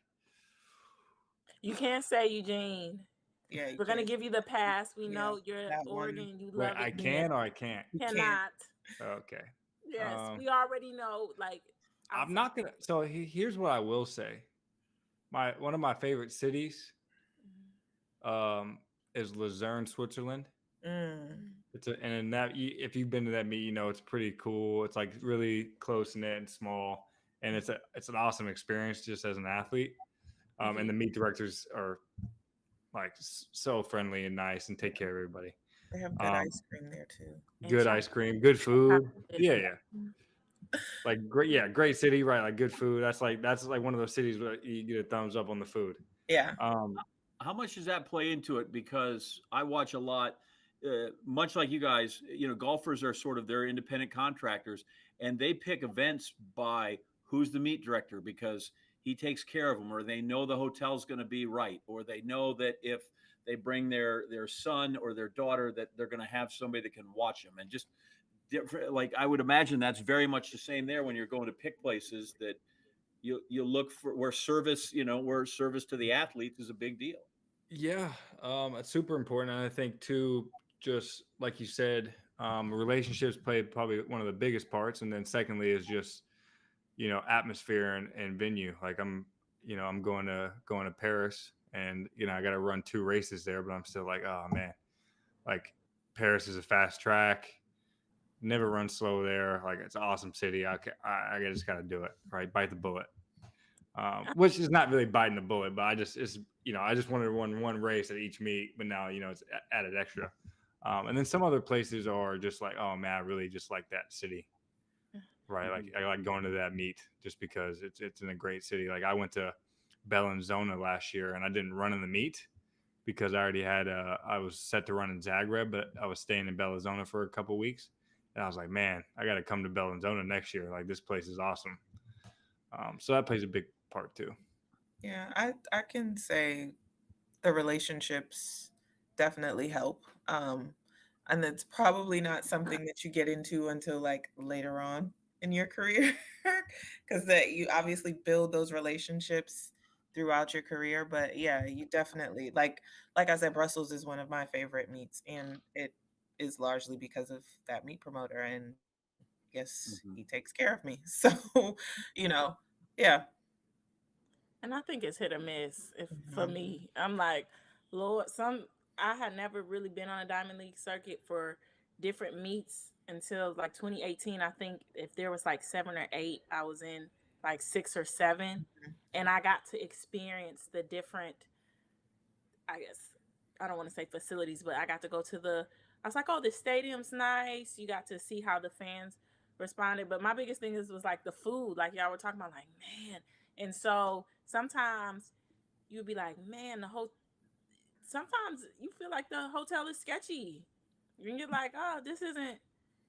You can't say Eugene. Yeah, We're gonna give you the pass. We Yeah, know you're that one. Oregon. You Wait, love it. I can or I can't? You can't. Cannot. Okay. Yes, we already know. Like, I'm not gonna. So here's what I will say. One of my favorite cities, is Luzerne, Switzerland. And in that, if you've been to that meet, it's pretty cool. It's like really close knit and small, and it's an awesome experience just as an athlete. And the meet directors are like so friendly and nice and take care of everybody. They have good ice cream there too. Good ice cream, good food. Yeah. Like great city, right? Like good food. That's like one of those cities where you get a thumbs up on the food. Yeah. How much does that play into it? Because I watch a lot, much like you guys. Golfers are sort of their independent contractors, and they pick events by who's the meet director because he takes care of them, or they know the hotel's going to be right, or they know that if they bring their son or their daughter that they're going to have somebody that can watch them, and just different. Like I would imagine that's very much the same there when you're going to pick places that you look for where service to the athletes is a big deal. Yeah, it's super important. And I think too, just like you said, relationships play probably one of the biggest parts. And then secondly is just, atmosphere and venue. Like I'm going to Paris and, I got to run 2 races there, but I'm still like, oh man, like Paris is a fast track. Never run slow there. Like it's an awesome city. I just got to do it, right? Bite the bullet. Which is not really biting the bullet, but I just wanted to run one race at each meet, but now, it's added extra. And then some other places are just like, oh man, I really just like that city, right? Like I like going to that meet just because it's in a great city. Like I went to Bellinzona last year and I didn't run in the meet because I already had, I was set to run in Zagreb, but I was staying in Bellinzona for a couple weeks. And I was like, man, I got to come to Bellinzona next year. Like this place is awesome. So that plays a big part too. Yeah, I can say the relationships definitely help. And it's probably not something that you get into until like later on in your career because that you obviously build those relationships throughout your career. But yeah, you definitely like I said, Brussels is one of my favorite meets, and it is largely because of that meat promoter, and yes, he takes care of me. So, yeah. And I think it's hit or miss. For me, I'm like, Lord, I had never really been on a Diamond League circuit for different meets until like 2018. I think if there was like 7 or 8, I was in like 6 or 7, and I got to experience the different, I guess, I don't want to say facilities, but I got to go to I was like, oh, the stadium's nice. You got to see how the fans responded. But my biggest thing was like the food, like y'all were talking about, like, man. And so sometimes you'd be like, man, sometimes you feel like the hotel is sketchy. And you're like, oh, this isn't,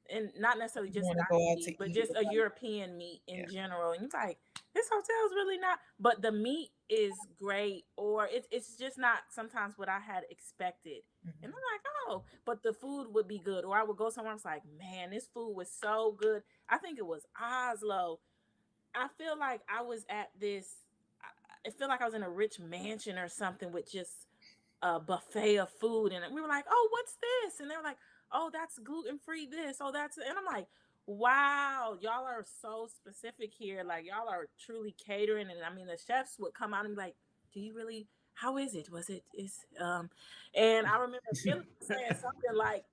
and not necessarily just meat, but just a European meat in general. And you're like, this hotel is really not, but the meat is great, or it's just not sometimes what I had expected. And I'm like, oh, but the food would be good. Or I would go somewhere, I was like, man, this food was so good. I think it was Oslo. I feel like I was at I feel like I was in a rich mansion or something with just a buffet of food, and we were like, oh, what's this? And they were like, oh, that's gluten-free this, oh, that's it. And I'm like, wow, y'all are so specific here, like y'all are truly catering. And I mean, the chefs would come out and be like, do you really, how is it, and I remember Philip saying something like,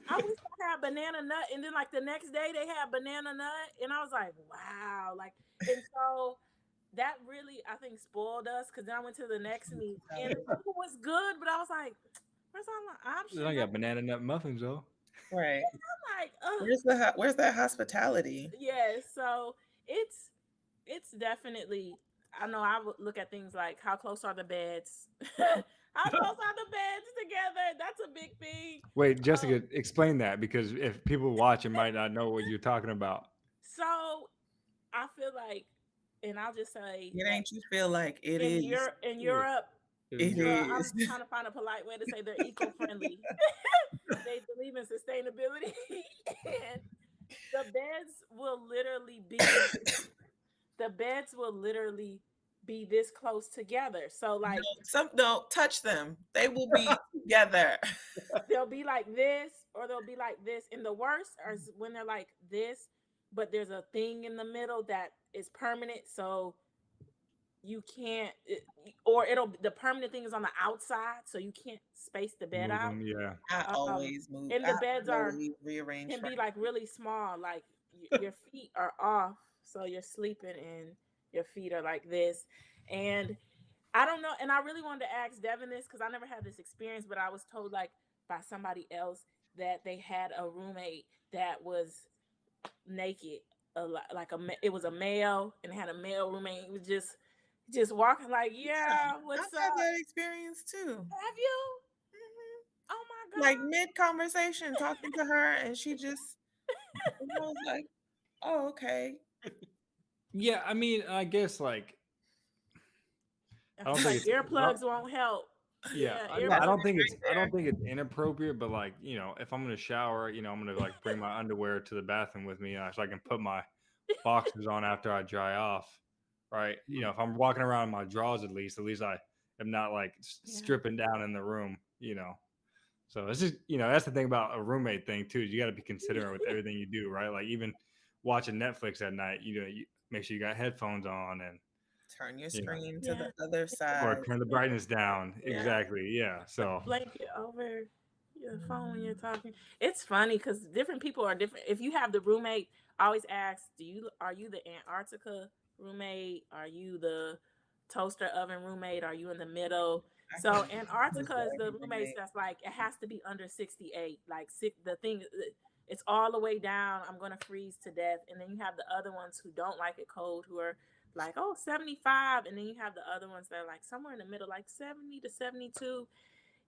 I wish I had banana nut, and then like the next day they had banana nut, and I was like, wow, like, and so that really, I think, spoiled us, because then I went to the next meet and the food was good, but I was like, where's all the options? I got banana nut muffins though. Right. I'm like, ugh. Where's that hospitality? Yeah, so it's definitely, I know I would look at things like, how close are the beds? How close are the beds together? That's a big thing. Wait, Jessica, explain that, because if people watching might not know what you're talking about. So I feel like, and I'll just say, It ain't you feel like it in is. In Europe, It I'm is. trying to find a polite way to say they're eco-friendly. They believe in sustainability, and the beds will literally be this close together. So like, Don't touch them. They will be together. they'll be like this, or they'll be like this. And the worst is when they're like this, but there's a thing in the middle that is permanent, so you can't, or the permanent thing is on the outside, so you can't space the bed Move out. them, yeah. I always move. And the beds rearranged. can be like really small, like your feet are off, so you're sleeping and your feet are like this. And I don't know, and I really wanted to ask Devon this, because I never had this experience, but I was told like by somebody else that they had a roommate that was naked, it was a male, and had a male roommate. It was just walking like, yeah, what's up? I've had that experience too. Have you? Oh my God! Like mid conversation, talking to her, and she just, and I was like, oh, okay. Yeah, I mean, I guess like, I don't think earplugs won't help. Yeah, I don't think it's inappropriate, but like, you know, if I'm gonna shower, you know, I'm gonna like bring my underwear to the bathroom with me, so I can put my boxers on after I dry off, right? You know, if I'm walking around in my drawers, at least I am not like stripping down in the room, you know. So it's just, you know, that's the thing about a roommate thing too. Is you got to be considerate with everything you do, right? Like even watching Netflix at night, you know, you make sure you got headphones on and turn your screen to the other side, or turn the brightness down. Exactly. Yeah. So blanket over your phone when you're talking. It's funny because different people are different. If you have the roommate, I always ask, are you the Antarctica roommate? Are you the toaster oven roommate? Are you in the middle? So Antarctica is the roommates that's like, it has to be under 68. Like the thing, it's all the way down. I'm gonna freeze to death. And then you have the other ones who don't like it cold, who are like, oh, 75. And then you have the other ones that are like somewhere in the middle, like 70 to 72.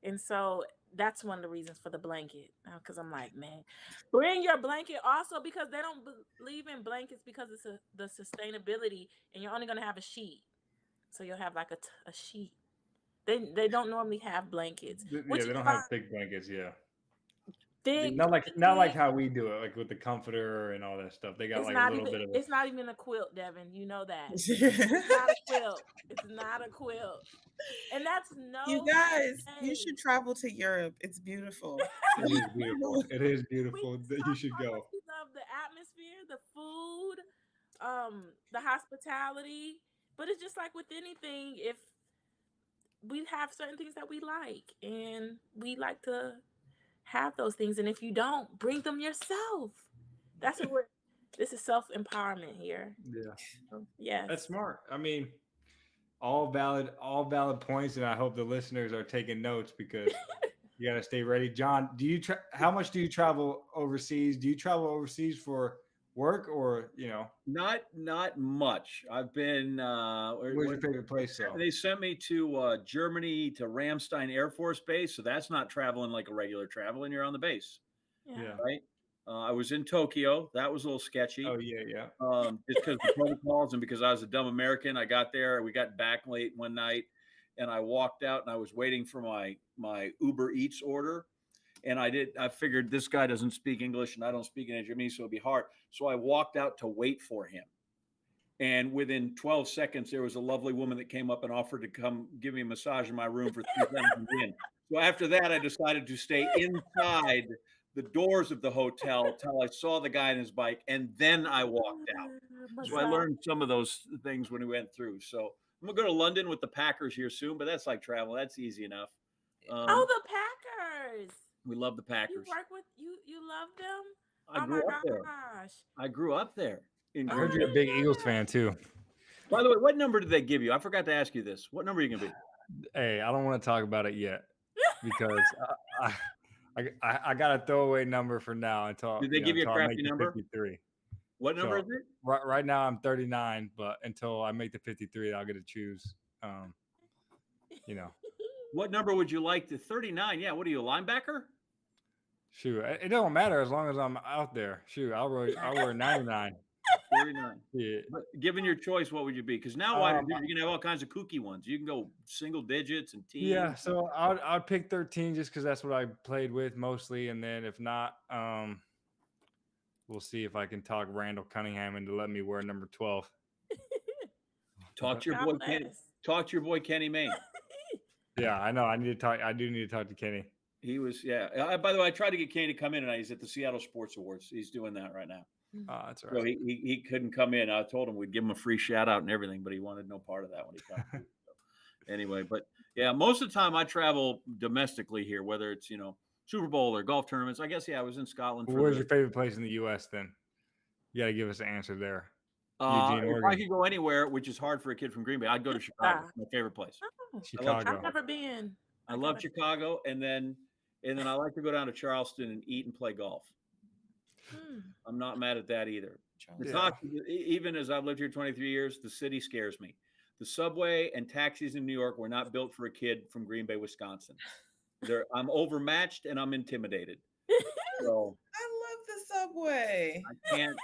And so that's one of the reasons for the blanket, because I'm like, man, bring your blanket also, because they don't believe in blankets because it's the sustainability, and you're only going to have a sheet. So you'll have like a sheet. They don't normally have blankets. Yeah, they don't have thick blankets. Yeah. Thick, not like how we do it, like with the comforter and all that stuff. They got like a little bit of it's not even a quilt, Devon. You know that. It's not a quilt. It's not a quilt. And that's you guys, you should travel to Europe. It's beautiful. It is beautiful. It is beautiful. You should go. We love the atmosphere, the food, the hospitality. But it's just like with anything, if we have certain things that we like, and we like to have those things, and if you don't, bring them yourself. That's what This is self-empowerment here. Yeah, Yes. that's smart. I mean, all valid points, and I hope the listeners are taking notes because you got to stay ready. John, how much do you travel overseas? Do you travel overseas for work or, Not much. I've been. Where's your favorite place though? They sent me to Germany to Ramstein Air Force Base, so that's not traveling like a regular travel, and you're on the base, Yeah. right? I was in Tokyo. That was a little sketchy. Oh yeah. Just because the protocols and because I was a dumb American. I got there. We got back late one night, and I walked out, and I was waiting for my Uber Eats order. And I figured this guy doesn't speak English and I don't speak any Japanese, so it'd be hard. So I walked out to wait for him. And within 12 seconds, there was a lovely woman that came up and offered to come give me a massage in my room for 3,000 yen. So after that, I decided to stay inside the doors of the hotel till I saw the guy on his bike, and then I walked out. So I learned some of those things when we went through. So I'm gonna go to London with the Packers here soon, but that's like travel. That's easy enough. The Packers. We love the Packers. You work with you love them? I grew up there. I grew up there. I heard you're a big Eagles fan too. By the way, what number did they give you? I forgot to ask you this. What number are you gonna be? Hey, I don't want to talk about it yet because I got a throwaway number for now until. Did they give you a crappy number? 53. What number is it? Right now I'm 39, but until I make the 53, I'll get to choose. What number would you like to 39? Yeah, what are you, a linebacker? Shoot, it don't matter as long as I'm out there. Shoot, I'll wear 99. 39. Yeah. But given your choice, what would you be? Because now you're gonna have all kinds of kooky ones. You can go single digits and teams. Yeah, so I'd pick 13 just because that's what I played with mostly, and then if not, we'll see if I can talk Randall Cunningham into letting me wear number 12. Talk to your boy Kenny Mayne. Yeah, I know. I do need to talk to Kenny. He was, by the way, I tried to get Kenny to come in, and he's at the Seattle Sports Awards. He's doing that right now. Oh, that's all right. So he couldn't come in. I told him we'd give him a free shout out and everything, but he wanted no part of that when he comes. So anyway, but yeah, most of the time I travel domestically here, whether it's Super Bowl or golf tournaments. I guess I was in Scotland. Where's your favorite place in the U.S. then? You got to give us an answer there. Eugene, if I could go anywhere, which is hard for a kid from Green Bay, I'd go to Chicago. My favorite place. Chicago. I've never been. I love Chicago, and then I like to go down to Charleston and eat and play golf. I'm not mad at that either. Natasha, even as I've lived here 23 years, the city scares me. The subway and taxis in New York were not built for a kid from Green Bay, Wisconsin. I'm overmatched and I'm intimidated. So I love the subway. I can't.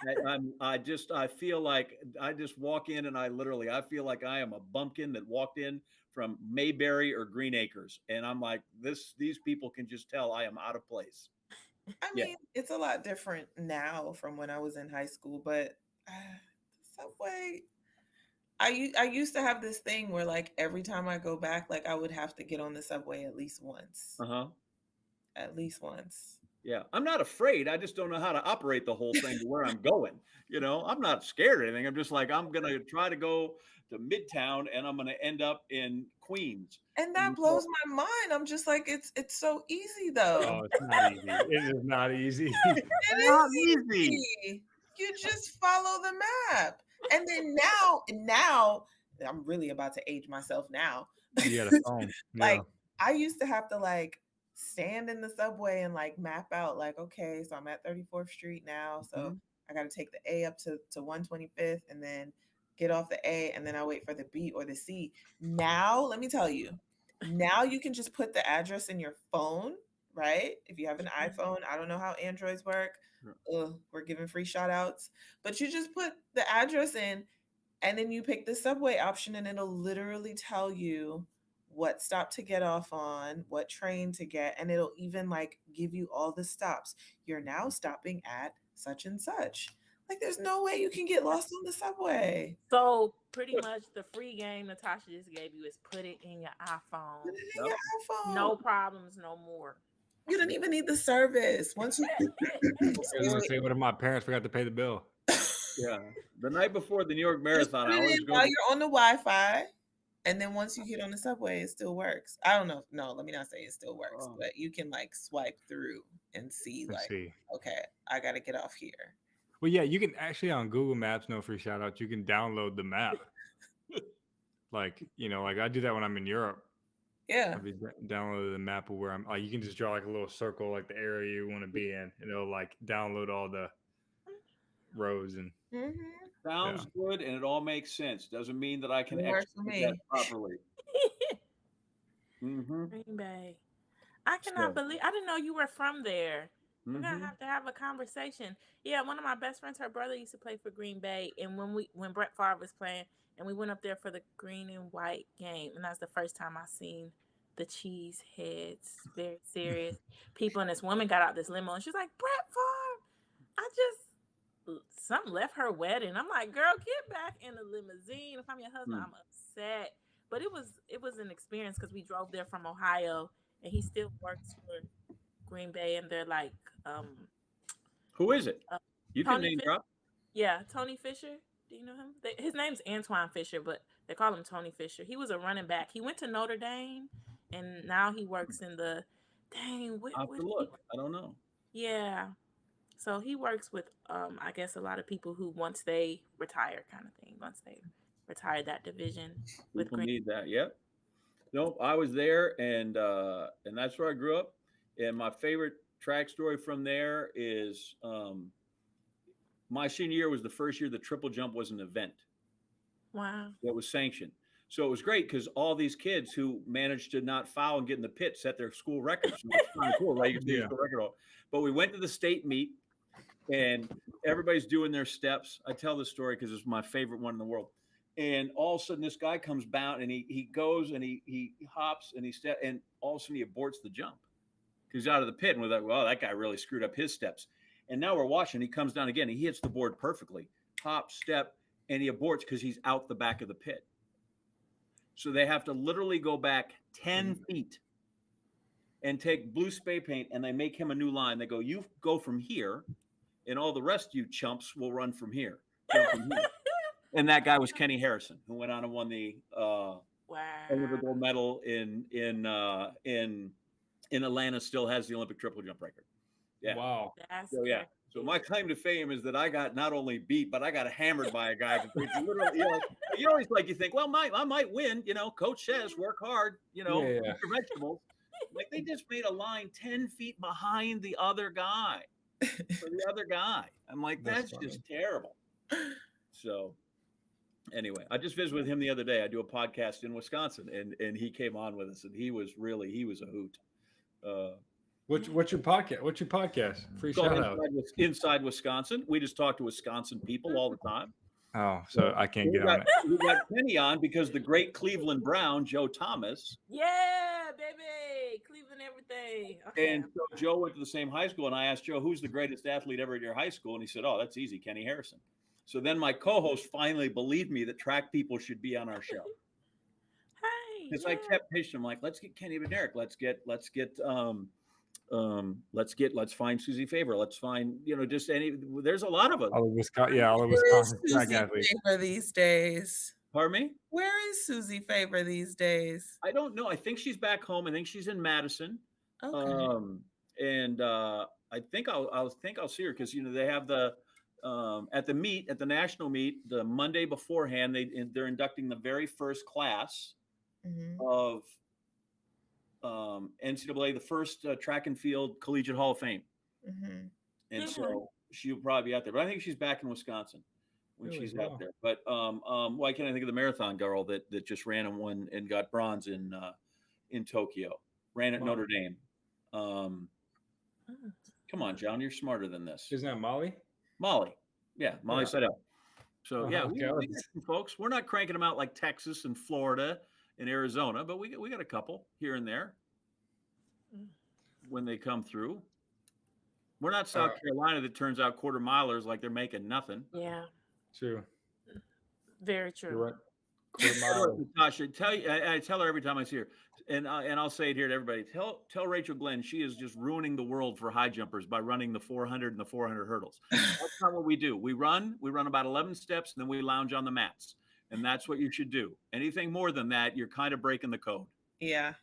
I feel like I just walk in and I feel like I am a bumpkin that walked in from Mayberry or Green Acres, and I'm like, these people can just tell I am out of place. I mean, it's a lot different now from when I was in high school, but subway. I used to have this thing where like every time I go back, like I would have to get on the subway at least once. At least once. Yeah, I'm not afraid. I just don't know how to operate the whole thing to where I'm going. I'm not scared or anything. I'm just like, I'm going to try to go to Midtown and I'm going to end up in Queens. And that blows my mind. I'm just like, it's so easy though. Oh, it's not easy. It is not easy. It is not easy. You just follow the map. And then now I'm really about to age myself now. You got a phone. Like I used to have to like stand in the subway and like map out like, okay, so I'm at 34th Street now. So I got to take the A up to 125th and then get off the A and then I wait for the B or the C. Now, let me tell you, now you can just put the address in your phone, right? If you have an iPhone, I don't know how Androids work. We're giving free shout outs, but you just put the address in and then you pick the subway option and it'll literally tell you what stop to get off on, what train to get, and it'll even like give you all the stops. You're now stopping at such and such. Like there's no way you can get lost on the subway. So pretty much the free game Natasha just gave you is put it in your iPhone. Put it in your iPhone. No problems, no more. You don't even need the service. Once you I was gonna say, what if my parents forgot to pay the bill? Yeah. The night before the New York Marathon, I always go while you're on the Wi-Fi. And then once you get on the subway, it still works. I don't know. No, let me not say it still works, but you can like swipe through and see okay, I got to get off here. Well, yeah, you can actually on Google Maps, no free shout out, you can download the map. Like, like I do that when I'm in Europe. Yeah. I'll be downloading the map of where I'm. Like, you can just draw like a little circle, like the area you want to be in, and it'll like download all the roads and. Sounds good, and it all makes sense. Doesn't mean that I can It works for execute that me. properly. Green Bay. I cannot believe. I didn't know you were from there. We're gonna have to have a conversation. Yeah, one of my best friends, her brother used to play for Green Bay, and when Brett Favre was playing, and we went up there for the green and white game, and that's the first time I seen the cheese heads, very serious people. And this woman got out this limo, and she's like, "Brett Favre, something left her wedding." I'm like, "Girl, get back in the limousine. If I'm your husband, I'm upset." But it was an experience because we drove there from Ohio, and he still works for Green Bay, and they're like, who is it? You can name drop. Yeah, Tony Fisher. Do you know him? His name's Antoine Fisher, but they call him Tony Fisher. He was a running back. He went to Notre Dame, and now he works in the. Dang, I have to look. I don't know. Yeah, so he works with, I guess a lot of people who once they retire, kind of thing. Once they retire that division. People need that. Yep. No, I was there, and that's where I grew up. And my favorite track story from there is my senior year was the first year the triple jump was an event. Wow. That was sanctioned. So it was great because all these kids who managed to not foul and get in the pit set their school records. It was kind of cool, right? You can see the school record. But we went to the state meet, and everybody's doing their steps. I tell this story because it's my favorite one in the world. And all of a sudden, this guy comes down, and he goes and he hops and he steps, and all of a sudden he aborts the jump because he's out of the pit. And we're like, well, that guy really screwed up his steps. And now we're watching. He comes down again. He hits the board perfectly, hop, step, and he aborts because he's out the back of the pit. So they have to literally go back 10 feet and take blue spray paint, and they make him a new line. They go, you go from here, and all the rest of you chumps will run from here. And that guy was Kenny Harrison, who went on and won the Olympic gold medal in Atlanta. Still has the Olympic triple jump record. Yeah. Wow. So yeah. So my claim to fame is that I got not only beat, but I got hammered by a guy. Literally, you always you think, well, I might win. Coach says work hard. Eat your vegetables. Like they just made a line 10 feet behind the other guy. For the other guy, I'm like, that's just terrible. So. Anyway, I just visited with him the other day. I do a podcast in Wisconsin, and he came on with us, and he was a hoot. What's your podcast? What's your podcast? Free shout out. Inside Wisconsin. We just talk to Wisconsin people all the time. Oh, so I can't get on it. We got Kenny on because the great Cleveland Brown, Joe Thomas. Yeah, baby. Cleveland everything. Okay. And so Joe went to the same high school, and I asked Joe, who's the greatest athlete ever at your high school? And he said, oh, that's easy, Kenny Harrison. So then my co-host finally believed me that track people should be on our show. Hey, because I kept pitching. I'm like, let's get Kenny and Derek. Let's find Susie Favor. Let's find, just any. There's a lot of us. All of Wisconsin track athletes. Favor these days. Pardon me? Where is Susie Favor these days? I don't know. I think she's back home. I think she's in Madison. Okay. And I think I'll see her because they have the. At the national meet, the Monday beforehand, they're inducting the very first class of NCAA, the first track and field collegiate Hall of Fame. And so she'll probably be out there. But I think she's back in Wisconsin when she's out there. But why can't I think of the marathon girl that just ran and won and got bronze in Tokyo? Ran at Notre Dame. Come on, John, you're smarter than this. Isn't that Molly? Molly. Yeah, Molly Seidel. So, we got some folks. We're not cranking them out like Texas and Florida and Arizona, but we got a couple here and there when they come through. We're not South Carolina that turns out quarter milers like they're making nothing. Yeah. True. Very true. You're right. Quarter mile. Natasha, I tell her every time I see her, and I'll say it here to everybody. Tell Rachel Glenn she is just ruining the world for high jumpers by running the 400 and the 400 hurdles. That's not what we do. We run about 11 steps, and then we lounge on the mats, and that's what you should do. Anything more than that, you're kind of breaking the code. Yeah.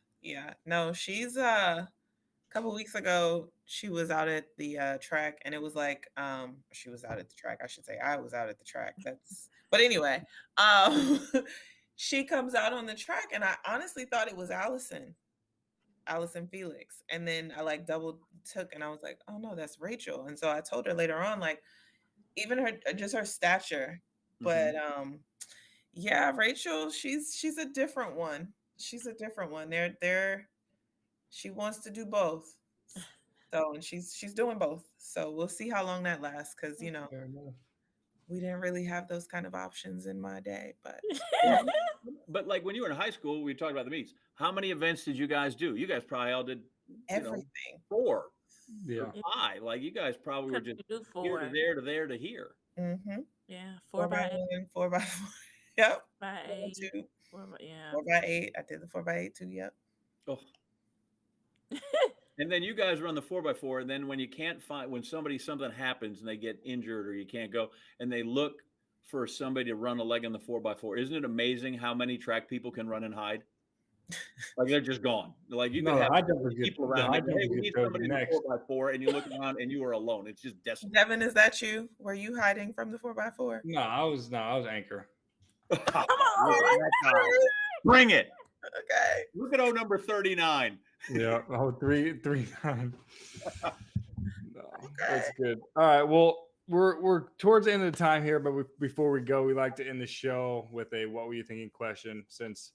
No, she's a couple weeks ago. she was out at the track, and it was like she was out at the track. I should say I was out at the track. But anyway, she comes out on the track, and I honestly thought it was Allison Felix. And then I like double took, and I was like, oh no, that's Rachel. And so I told her later on, like, even her stature. But yeah, Rachel, she's a different one. She's a different one. She wants to do both. So, and she's doing both. So we'll see how long that lasts, because Fair enough. we didn't really have those kind of options in my day. But But like when you were in high school, we talked about the meets. How many events did you guys do? You guys probably all did everything. 4 Yeah. or 5. Like you guys probably were just do here 4. to there to there to here. Mm-hmm. Yeah, 4 by 1, 4 by 4. Yep. by 8. 2. 4 4 by 8. I did the 4 by 8 too. Yep. Oh. And then you guys run the 4x4, and then when you can't find, when something happens and they get injured or you can't go, and they look for somebody to run a leg on the 4x4. Isn't it amazing how many track people can run and hide? Like they're just gone. Like you can have people around. Hey, we need somebody in the 4x4, and you look around and you are alone. It's just desolate. Devon, is that you? Were you hiding from the 4x4? No, I was anchor. Come on, bring it. Okay. Look at number 39. Yeah. Oh, 339. No, Okay. that's good. All right. Well, we're towards the end of the time here, but before we go, we like to end the show with a "What were you thinking?" question. Since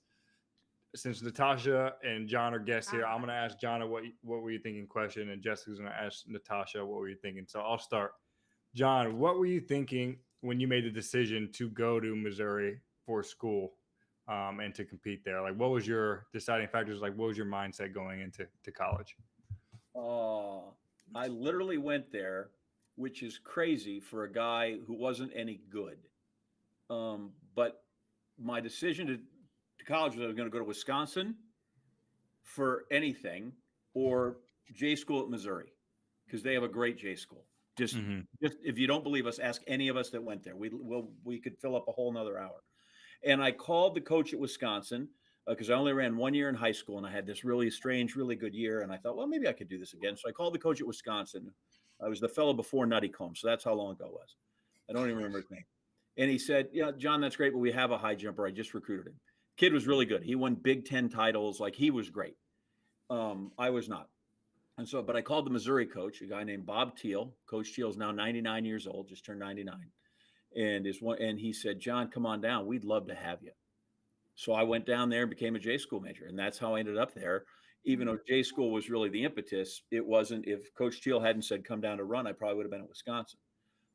Natasha and John are guests here, I'm going to ask John what were you thinking question, and Jessica's going to ask Natasha what were you thinking. So I'll start. John, what were you thinking when you made the decision to go to Missouri for school and to compete there? Like, what was your deciding factors? Like, what was your mindset going into college? I literally went there, which is crazy for a guy who wasn't any good. But my decision to college was I was going to go to Wisconsin for anything, or J school at Missouri, because they have a great J school. Just if you don't believe us, ask any of us that went there. We could fill up a whole nother hour. And I called the coach at Wisconsin because I only ran 1 year in high school, and I had this really strange, really good year. And I thought, well, maybe I could do this again. So I called the coach at Wisconsin. I was the fellow before Nutty Combs, so that's how long ago it was. I don't even remember his name. And he said, yeah, John, that's great, but we have a high jumper. I just recruited him. Kid was really good. He won Big Ten titles. Like, he was great. I was not. And so, but I called the Missouri coach, a guy named Bob Teal. Coach Teal is now 99 years old, just turned 99. And he said, John, come on down. We'd love to have you. So I went down there and became a J school major. And that's how I ended up there. Even though J school was really the impetus, it wasn't. If Coach Teal hadn't said, come down to run, I probably would have been at Wisconsin.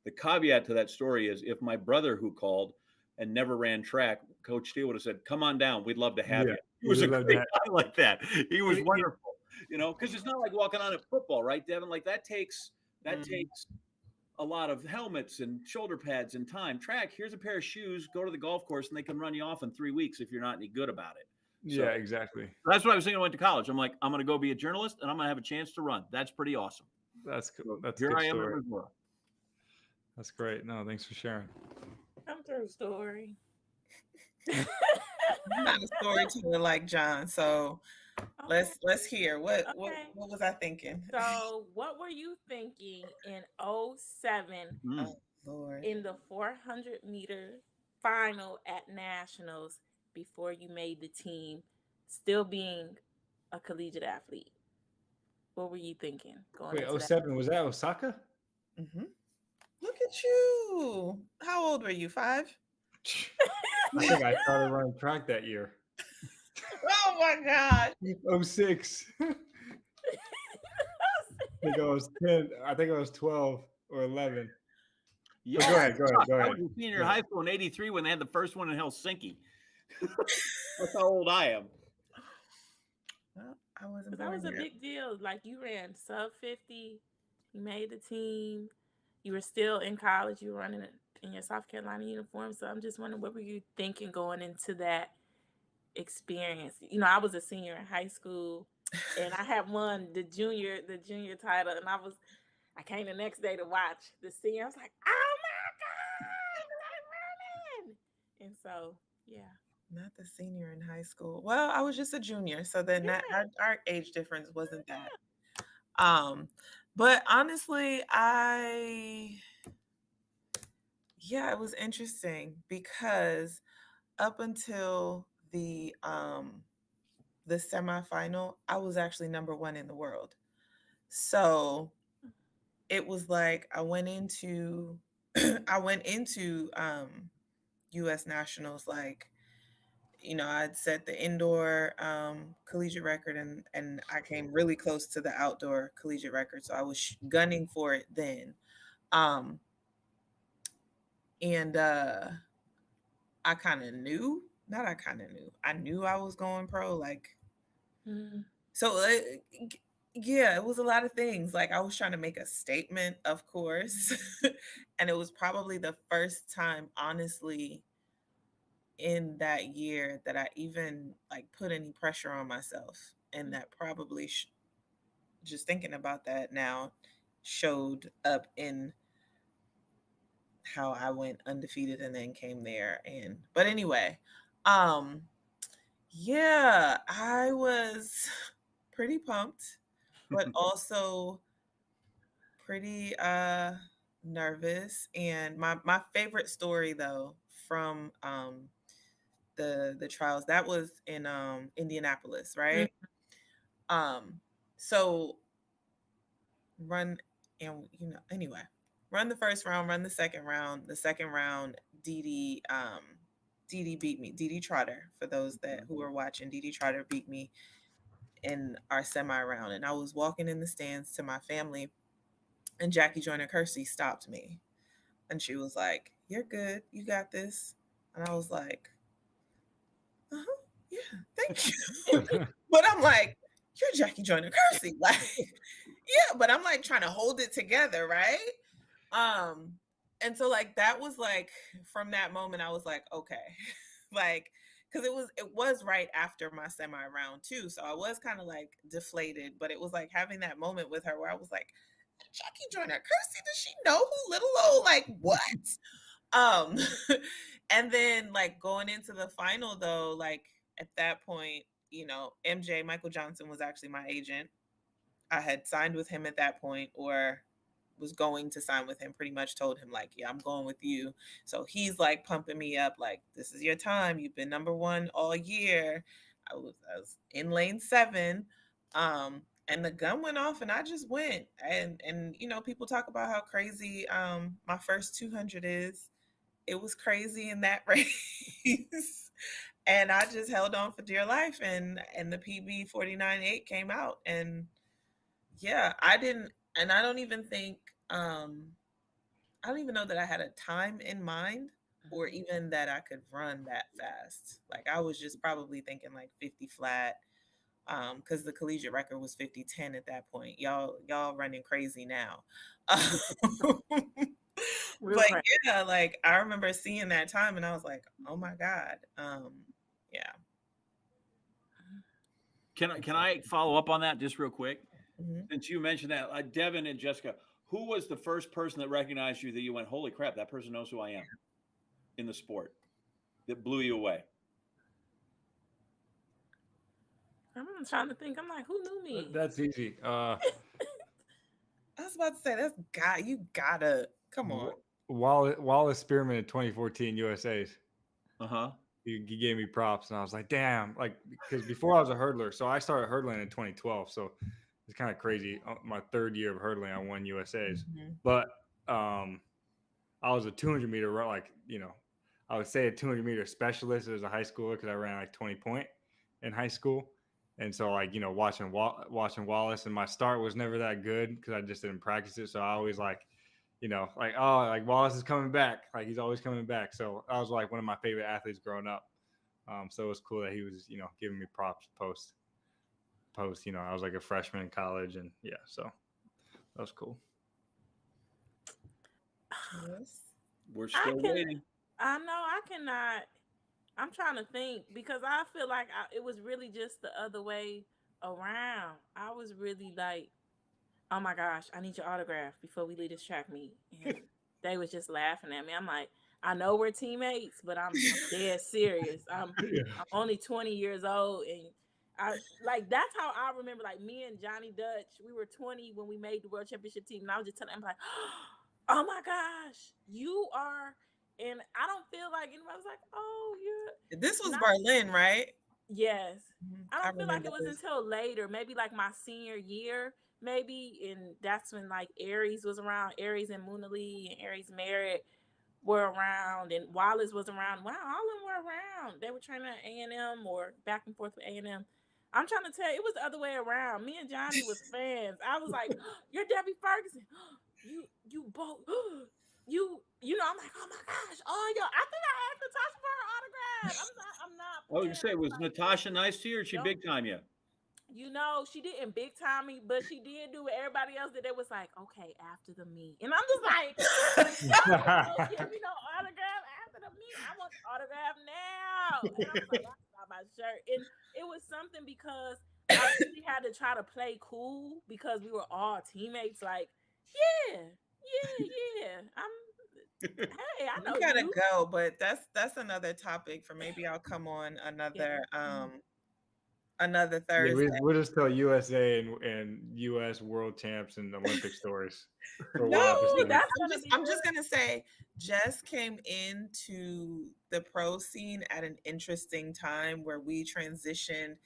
The caveat to that story is if my brother, who called and never ran track, Coach Teal would have said, come on down. We'd love to have you. He was a great guy like that. He was wonderful, because it's not like walking on at football, right, Devon? Like that takes a lot of helmets and shoulder pads and time. Track, here's a pair of shoes, go to the golf course, and they can run you off in 3 weeks if you're not any good about it. So, yeah, exactly. That's what I was thinking. I went to college. I'm like, I'm going to go be a journalist, and I'm going to have a chance to run. That's pretty awesome. That's cool. So That's here good I am story. in Missouri. That's great. No, thanks for sharing. Come through, story. I'm not a storyteller like John, so let's hear what was I thinking? So what were you thinking in 07 Oh Lord. in the 400-meter final at nationals before you made the team, still being a collegiate athlete? What were you thinking going Wait, into that? 07, was that Osaka? Mm-hmm. Look at you. How old were you? 5? I think I started running track that year. Oh my God. 06. I think I was 10. I think I was 12 or 11. Yeah, go ahead. I was a senior in high school in '83 when they had the first one in Helsinki. That's how old I am. Well, I wasn't. That was a big deal. Like, you ran sub 50, you made the team, you were still in college, you were running in your South Carolina uniform. So I'm just wondering, what were you thinking going into that experience? I was a senior in high school, and I had won the junior title, and I came the next day to watch the senior. I was like, oh my God, I'm running. And so, yeah. Not the senior in high school. Well, I was just a junior, so then our age difference wasn't that. But honestly, it was interesting because up until the semifinal, I was actually number one in the world. So it was like I went into I went into US Nationals like, I'd set the indoor collegiate record, and I came really close to the outdoor collegiate record. So I was gunning for it then. Um and I kind of knew, not I kind of knew, I knew I was going pro. Like, so yeah, it was a lot of things. Like, I was trying to make a statement, of course. And it was probably the first time, honestly, in that year that I even like put any pressure on myself. And that probably, just thinking about that now, showed up in how I went undefeated and then came there. But anyway, um, yeah, I was pretty pumped, but also pretty nervous. And my favorite story though from the trials, that was in Indianapolis, right? So run, and anyway, run the first round, run the second round. The second round, Dee Dee beat me. Dee Dee Trotter, for those that who are watching, Dee Dee Trotter beat me in our semi round. And I was walking in the stands to my family, and Jackie Joyner Kersey stopped me. And she was like, "You're good. You got this." And I was like, "Uh-huh. Yeah, thank you." But I'm like, "You're Jackie Joyner Kersey." Like, yeah, but I'm like trying to hold it together, right? And so like that was like, from that moment I was like, okay. Like, because it was right after my semi round too. So I was kind of like deflated, but it was like having that moment with her where I was like, Jackie Joyner Kersey, does she know who little old, like, what? Um and then like going into the final though, like at that point, MJ, Michael Johnson, was actually my agent. I had signed with him at that point, or was going to sign with him, pretty much told him like, yeah, I'm going with you. So he's like pumping me up, like, this is your time. You've been number one all year. I was in lane 7. And the gun went off and I just went. And people talk about how crazy my first 200 is. It was crazy in that race. And I just held on for dear life, and the PB 49.8 came out. And yeah, I don't even think I don't even know that I had a time in mind, or even that I could run that fast. Like, I was just probably thinking like 50 flat, because the collegiate record was 50:10 at that point. Y'all running crazy now. But yeah, like I remember seeing that time and I was like, oh my God. Yeah. Can I follow up on that just real quick? Mhm. Since you mentioned that, Devon and Jessica, who was the first person that recognized you that you went, holy crap, that person knows who I am in the sport, that blew you away? I'm trying to think. I'm like, who knew me? That's easy. I was about to say, you gotta come on. Wallace Spearman in 2014 USA's. Uh-huh. He gave me props, and I was like, damn, like, because before I was a hurdler, so I started hurdling in 2012, so it's kind of crazy. My third year of hurdling, I won USA's, but I was a 200-meter run, like, I would say a 200-meter specialist as a high schooler because I ran like 20 point in high school. And so, like, watching Wallace, and my start was never that good because I just didn't practice it. So I always like, like, oh, like Wallace is coming back. Like, he's always coming back. So I was like one of my favorite athletes growing up. So it was cool that he was, giving me props post. I was like a freshman in college, and yeah, so that was cool. Yes. We're still waiting. I know I cannot. I'm trying to think because I feel like it was really just the other way around. I was really like, oh my gosh, I need your autograph before we leave this track meet. And they was just laughing at me. I'm like, I know we're teammates, but I'm dead serious. I'm only 20 years old, and That's how I remember. Like me and Johnny Dutch, we were 20 when we made the world championship team, and I was just telling him like, "Oh my gosh, you are!" And I don't feel like anybody's like, "Oh, you're." This was Not- Berlin, right? Yes, I don't feel like remember it was this. until later, maybe like my senior year, maybe, and that's when like Aries was around, Aries and Moonali and Aries Merritt were around, and Wallace was around. Wow, all of them were around. They were training at A&M or back and forth with A&M. I'm trying to tell you, it was the other way around. Me and Johnny was fans. I was like, "You're Debbie Ferguson. You both." I'm like, "Oh my gosh, oh yo, I think I asked Natasha for her autograph." I'm not Oh, you playing. say, was Natasha nice to you, or she big time you? She didn't big time me, but she did do what everybody else did. It was like, okay, after the meet. And I'm just like, give me no autograph after the meet. I want the autograph now. And I was like, I got my shirt. And it was something because I really had to try to play cool because we were all teammates. Like, yeah. Hey, I know You gotta you. go, but that's another topic for maybe I'll come on another another Yeah, Thursday. we'll just tell USA and US world champs and Olympic stories. For one No, episode. I'm just gonna say Jess came into the pro scene at an interesting time where we transitioned.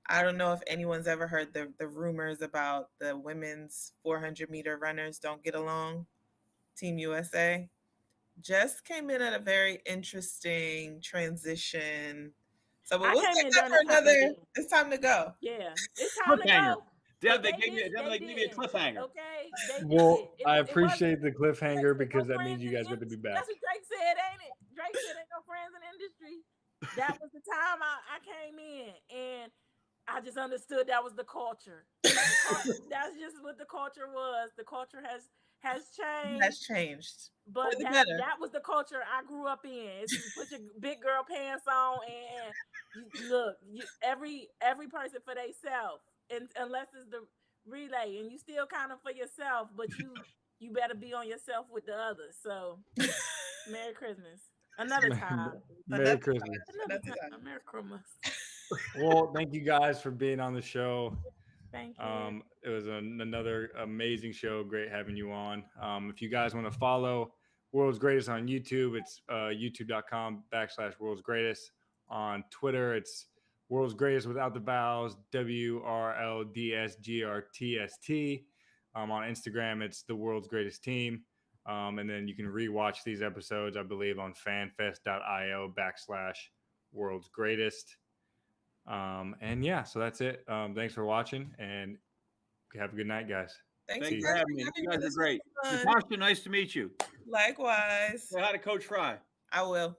I don't know if anyone's ever heard the rumors about the women's 400-meter runners don't get along, Team USA. Jess came in at a very interesting transition. So but we'll take that for another. It's time to go. Yeah, it's time to go. Deb, they gave you a cliffhanger. Okay, they Well, did. I appreciate the cliffhanger because that means you guys get to be back. That's what Drake said, ain't it? Drake said, "Ain't no friends in the industry." That was the time I came in, and I just understood that was the culture. That's just what the culture was. The culture has changed. Has changed. But that was the culture I grew up in. It's you put your big girl pants on and every person for themselves, and unless it's the relay, and you still kind of for yourself, but you better be on yourself with the others. So, Merry Christmas. Another time. Merry Christmas. Another time. Merry Christmas. Well, thank you guys for being on the show. Thank you. It was another amazing show. Great having you on. If you guys want to follow World's Greatest on YouTube, it's youtube.com/World's Greatest. On Twitter, it's World's Greatest without the vowels, WRLDSGRTST. On Instagram, it's the World's Greatest Team. And then you can rewatch these episodes, I believe, on fanfest.io/World's Greatest. And yeah, so that's it. Thanks for watching, and have a good night, guys. Thanks for having me. You guys are great. Natasha, nice to meet you. Likewise. Say hi to Coach Fry. I will.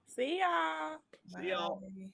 See y'all. See y'all. Bye.